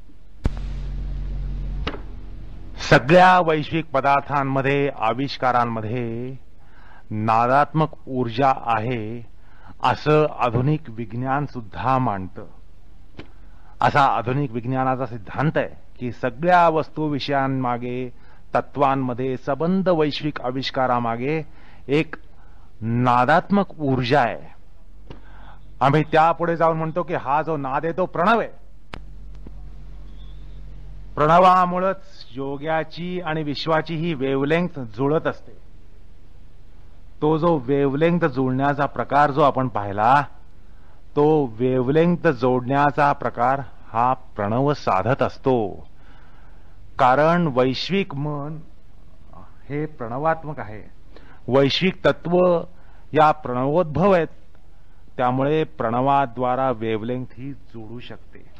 सगळ्या वैश्विक पदार्थांमध्ये, आविष्कारांमध्ये नादात्मक ऊर्जा आहे असं आधुनिक विज्ञान सुद्धा मानतं. असा आधुनिक विज्ञानाचा सिद्धांत आहे की सगळ्या वस्तू विषयांमागे, तत्वांमध्ये, सबंध वैश्विक आविष्कारामागे एक नादात्मक ऊर्जा आहे. आम्ही त्यापुढे जाऊन म्हणतो की हा जो नाद आहे तो प्रणव आहे. प्रणवामुळेच योगाची आणि विश्वाची ही वेव्हलेंग्थ जुळत असते. तो जो वेव्हलेंग्थ जुळण्याचा प्रकार जो आपण पाहिला, तो वेव्हलेंग्थ जोडण्याचा प्रकार हा प्रणव साधत असतो. कारण वैश्विक मन हे प्रणवात्मक आहे. वैश्विक तत्व या प्रणवोद्भव आहेत. त्यामुळे प्रणवाद्वारा वेव्हलेंग्थ ही जोडू शकते.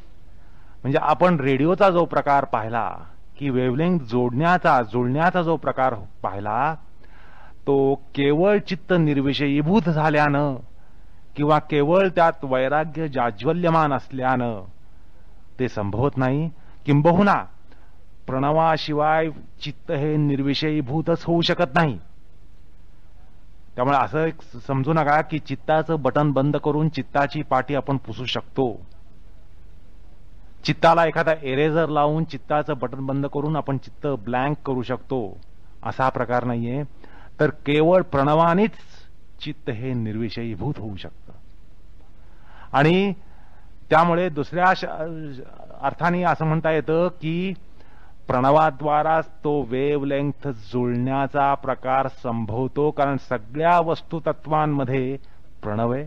म्हणजे आपण रेडिओचा जो प्रकार पाहिला की वेव्हलेंग्थ जुळण्याचा जो प्रकार पाहिला, तो केवळ चित्त निर्विषयीभूत झाल्यानं किंवा केवळ त्यात वैराग्य जाज्वल्यमान असल्यानं ते संभवत नाही. किंबहुना प्रणवाशिवाय चित्त हे निर्विषयीभूतच होऊ शकत नाही. त्यामुळे असं एक समजू नका की चित्ताचं बटन बंद करून चित्ताची पाटी आपण पुसू शकतो. चित्ताला एखादा एरेझर लावून चित्ताचं बटन बंद करून आपण चित्त ब्लँक करू शकतो, असा प्रकार नाहीये. तर केवळ प्रणवानेच चित्त हे निर्विषयीभूत होऊ शकतं. आणि त्यामुळे दुसऱ्या अर्थाने असं म्हणता येतं की प्रणवाद्वाराच तो वेव्हलेंग्थ जुळण्याचा प्रकार संभवतो. कारण सगळ्या वस्तू तत्वांमध्ये प्रणव आहे.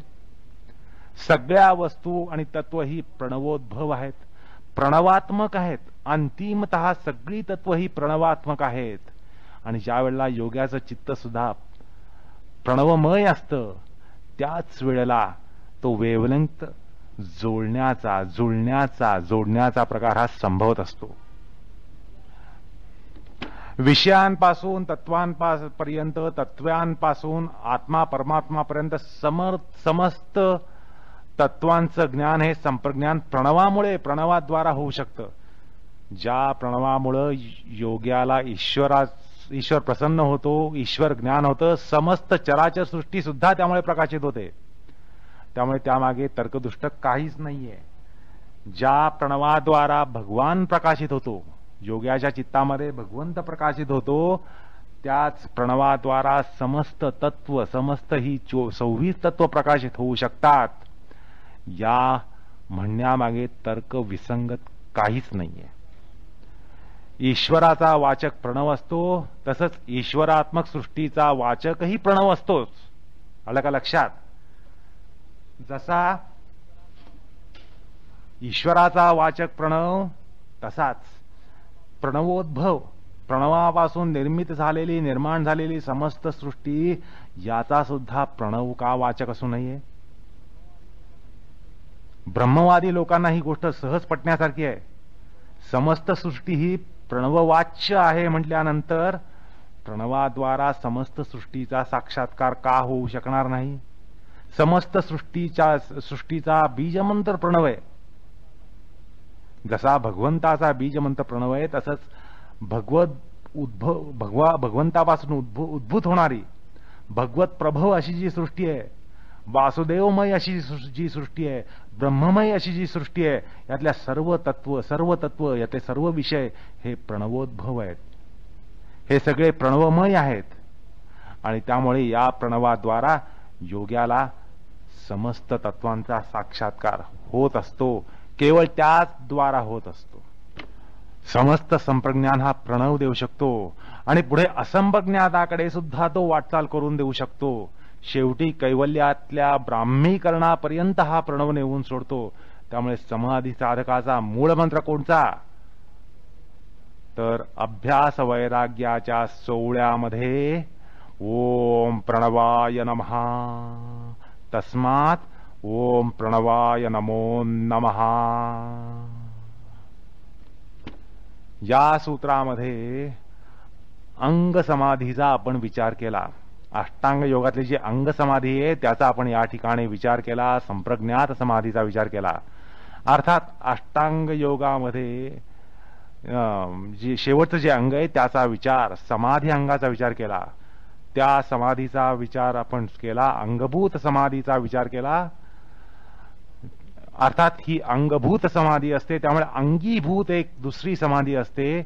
सगळ्या वस्तू आणि तत्व ही प्रणवोद्भव आहेत, प्रणवात्मक आहेत. अंतिमतः सगळी तत्व ही प्रणवात्मक आहेत. आणि ज्या वेळेला योगाचं चित्त सुद्धा प्रणवमय असतं, त्याच वेळेला तो वेव्हलेंग्थ जोडण्याचा प्रकार हा संभवत असतो. विषयांपासून तत्वांपर्यंत, तत्वांपासून आत्मा परमात्मापर्यंत समस्त तत्वांचं ज्ञान हे संप्रज्ञान प्रणवाद्वारा होऊ शकतं. ज्या प्रणवामुळं योग्याला ईश्वर प्रसन्न होतो, ईश्वर ज्ञान होतं, समस्त चराचर सृष्टी सुद्धा त्यामुळे प्रकाशित होते. त्यामुळे त्यामागे तर्कदुष्ट काहीच नाहीये. ज्या प्रणवाद्वारा भगवान प्रकाशित होतो, योग्याच्या चित्तामध्ये भगवंत प्रकाशित होतो, त्याच प्रणवाद्वारा समस्त तत्व, समस्त ही 26 तत्व प्रकाशित होऊ शकतात. या म्हणण्यामागे तर्क विसंगत काहीच नाहीये. ईश्वराचा वाचक प्रणव असतो, तसंच ईश्वरात्मक सृष्टीचा वाचकही प्रणव असतोच. आलं का लक्षात? जसा ईश्वराचा वाचक प्रणव, तसाच प्रणवोद्भव, प्रणवापासून निर्माण झालेली समस्त सृष्टी याचा सुद्धा प्रणव का वाचक असू नये? ब्रह्मवादी लोकांना ही गोष्ट सहज पटण्यासारखी आहे. समस्त सृष्टी ही प्रणववाच्य आहे म्हटल्यानंतर प्रणवाद्वारा समस्त सृष्टीचा साक्षात्कार का होऊ शकणार नाही? समस्त सृष्टीचा बीजमंत्र प्रणव आहे. जसा भगवंताचा बीजमंत्र प्रणव आहे, तसंच भगवंतापासून उद्भूत होणारी भगवत प्रभव अशी जी सृष्टी आहे, वासुदेवमय अशी जी सृष्टी आहे, ब्रह्ममय अशी जी सृष्टी आहे, यातल्या सर्व तत्व यातले सर्व विषय हे प्रणवोद्भव आहेत. हे सगळे प्रणवमय आहेत. आणि त्यामुळे या प्रणवाद्वारा योग्याला समस्त तत्वांचा साक्षात्कार होत असतो. केवळ त्याच द्वारा होत असतो. समस्त संप्रज्ञान हा प्रणव देऊ शकतो आणि पुढे असंप्रज्ञाताकडे सुद्धा तो वाटचाल करून देऊ शकतो. शेवटी कैवल्यातल्या ब्राह्मीकरणापर्यंत हा प्रणव नेऊन सोडतो. त्यामुळे समाधी साधकाचा मूळ मंत्र कोणता? तर अभ्यास वैराग्याच्या सोहळ्यामध्ये ओम प्रणवाय नमः, तस्मात ओम प्रणवाय नमो नमः. या सूत्रामध्ये अंग समाधीचा आपण विचार केला. अष्टांग योगातली जी अंग समाधी आहे त्याचा आपण या ठिकाणी विचार केला. संप्रज्ञात समाधीचा विचार केला. अर्थात अष्टांग योगामध्ये जे शेवटचं जे अंग आहे त्याचा विचार, समाधी अंगाचा विचार केला. त्या समाधीचा विचार आपण केला, अंगभूत समाधीचा विचार केला. अर्थात ही अंगभूत समाधी असते, त्यामुळे अंगीभूत एक दुसरी समाधी असते.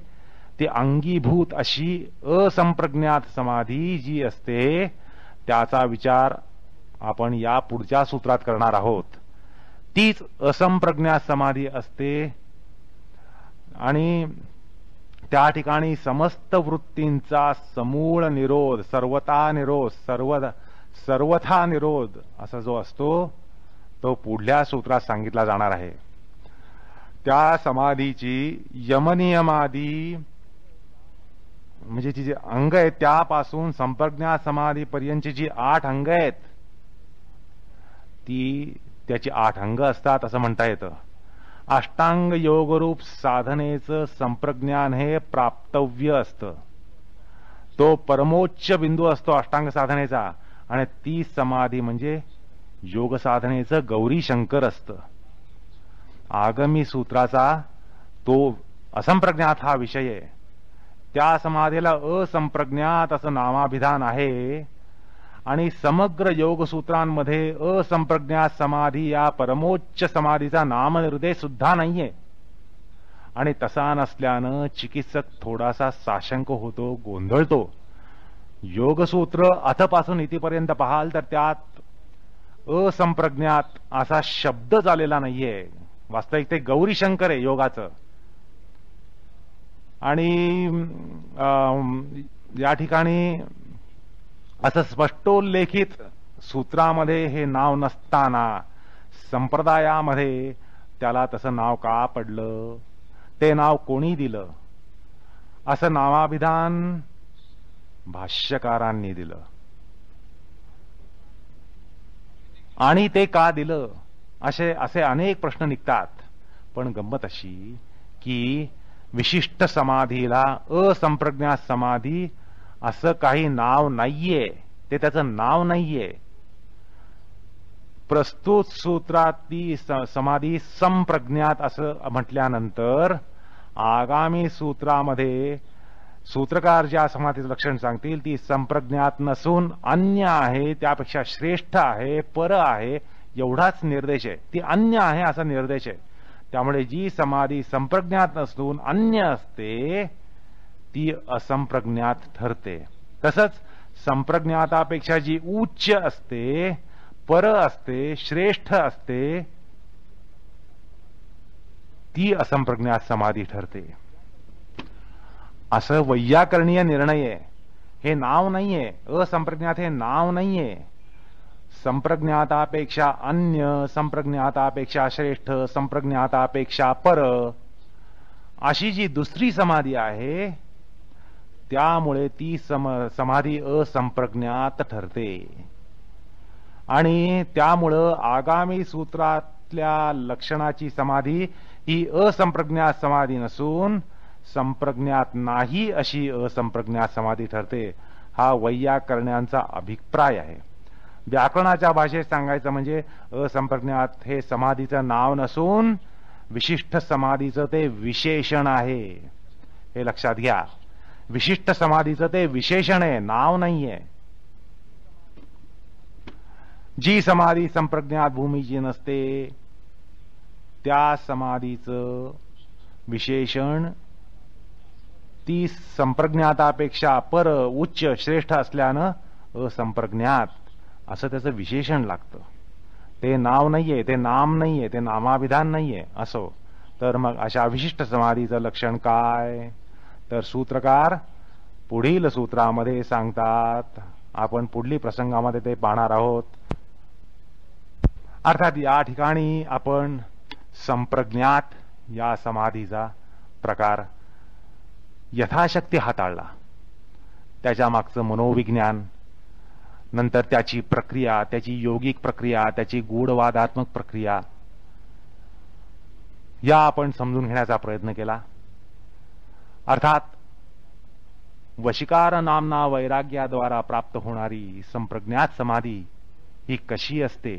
ती अंगीभूत अशी असंप्रज्ञात समाधी जी असते त्याचा विचार आपण या पुढच्या सूत्रात करणार आहोत. तीच असंप्रज्ञात समाधी असते आणि त्या ठिकाणी समस्त वृत्तींचा समूळ निरोध, सर्वथा निरोध, सर्वथा निरोध असा जो असतो तो पुढल्या सूत्रात सांगितला जाणार आहे. त्या समाधीची यमनियमादी म्हणजे जी अंग आहेत त्यापासून संप्रज्ञात समाधीपर्यंतची जी 8 अंग आहेत ती त्याची 8 अंग असतात असं म्हणता येतं. अष्टांग योगरूप साधनेचं संप्रज्ञान हे प्राप्तव्य असतं. तो परमोच्च बिंदू असतो अष्टांग साधनेचा आणि ती समाधी म्हणजे योग साधनेचं गौरी शंकर असतं. आगमी सूत्राचा तो असंप्रज्ञात हा विषय आहे. त्या समाधीला असंप्रज्ञात असं नामाभिधान आहे आणि समग्र योगसूत्रांमध्ये असंप्रज्ञात समाधी या परमोच्च समाधीचा नामनिर्देश सुद्धा नाहीये. आणि तसा नसल्यानं चिकित्सक थोडासा साशंक होतो, गोंधळतो. योगसूत्र अथपासून इथपर्यंत पाहाल तर त्यात असंप्रज्ञात असा शब्दच आलेला नाहीये. वास्तविक ते गौरीशंकर आहे योगाचं. आणि या ठिकाणी असं स्पष्टोल्लेखित सूत्रामध्ये हे नाव नसताना संप्रदायामध्ये त्याला तसं नाव का पडलं, ते नाव कोणी दिलं, असं नामाभिधान भाष्यकारांनी दिलं. आणि ते का दिलं असे अनेक प्रश्न निघतात. पण गंमत अशी की विशिष्ट समाधीला असंप्रज्ञात समाधी असं काही नाव नाहीये. ते त्याचं नाव नाहीये. प्रस्तुत सूत्रात ती समाधी संप्रज्ञात असं म्हटल्यानंतर आगामी सूत्रामध्ये सूत्रकार ज्या समाधीचं लक्षण सांगतील ती संप्रज्ञात नसून अन्य आहे, त्यापेक्षा श्रेष्ठ आहे, पर आहे एवढाच निर्देश आहे. ती अन्य आहे असा निर्देश आहे. त्यामुळे जी समाधी संप्रज्ञात नसून अन्य असते ती असंप्रज्ञात ठरते. तसंच संप्रज्ञातापेक्षा जी उच्च असते, पर असते, श्रेष्ठ असते ती असंप्रज्ञात समाधी ठरते. असं वैयाकरणीय निर्णय आहे. हे नाव नाहीये. असंप्रज्ञात हे नाव नाहीये. संप्रज्ञातापेक्षा अन्य, संप्रज्ञातापेक्षा श्रेष्ठ, संप्रज्ञातापेक्षा पर अशी जी दुसरी समाधी आहे त्यामुळे ती समाधी असंप्रज्ञात ठरते. आणि त्यामुळं आगामी सूत्रातल्या लक्षणाची समाधी ही असंप्रज्ञात समाधी नसून संप्रज्ञात नाही अशी असंप्रज्ञात समाधी ठरते. हा वैयाकरण्यांचा अभिप्राय आहे. व्याकरणाच्या भाषेत सांगायचं म्हणजे असंप्रज्ञात हे समाधीचं नाव नसून विशिष्ट समाधीचं ते विशेषण आहे. हे लक्षात घ्या. विशिष्ट समाधीचं ते विशेषण आहे, नाव नाहीये. जी समाधी संप्रज्ञात भूमीची नसते त्या समाधीचं विशेषण ती संप्रज्ञातापेक्षा पर, उच्च, श्रेष्ठ असल्यानं असंप्रज्ञात असं त्याचं विशेषण लागतं. ते नाव नाहीये, ते नाम नाहीये, ते नामाभिधान नाहीये. असो तर मग अशा विशिष्ट समाधीचं लक्षण काय? तर सूत्रकार पुढील सूत्रामध्ये सांगतात. आपण पुढली प्रसंगामध्ये ते पाहणार आहोत. अर्थात या ठिकाणी आपण संप्रज्ञात या समाधीचा प्रकार यथाशक्ती हाताळला. त्याच्या मागचं मनोविज्ञान, नंतर त्याची प्रक्रिया, त्याची योगिक प्रक्रिया, त्याची गूढवादात्मक प्रक्रिया या आपण समजून घेण्याचा प्रयत्न केला. अर्थात वशिकार नामना वैराग्याद्वारा प्राप्त होणारी संप्रज्ञात समाधी ही कशी असते,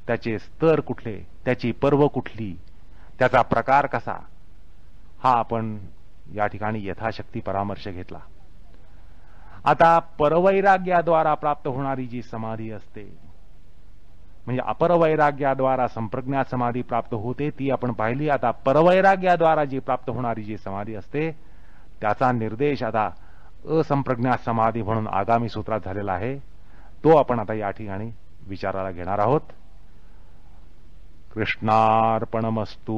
त्याचे स्तर कुठले, त्याची पर्व कुठली, त्याचा प्रकार कसा, हा आपण या ठिकाणी यथाशक्ती परामर्श घेतला. आता परवैराग्याद्वारा प्राप्त होणारी जी समाधी असते, म्हणजे अपरवैराग्याद्वारा संप्रज्ञात समाधी प्राप्त होते ती आपण पाहिली. आता परवैराग्याद्वारा जी प्राप्त होणारी जी समाधी असते त्याचा निर्देश आता असंप्रज्ञात समाधी म्हणून आगामी सूत्रात झालेला आहे. तो आपण आता या ठिकाणी विचाराला घेणार आहोत. कृष्णार्पणमस्तु.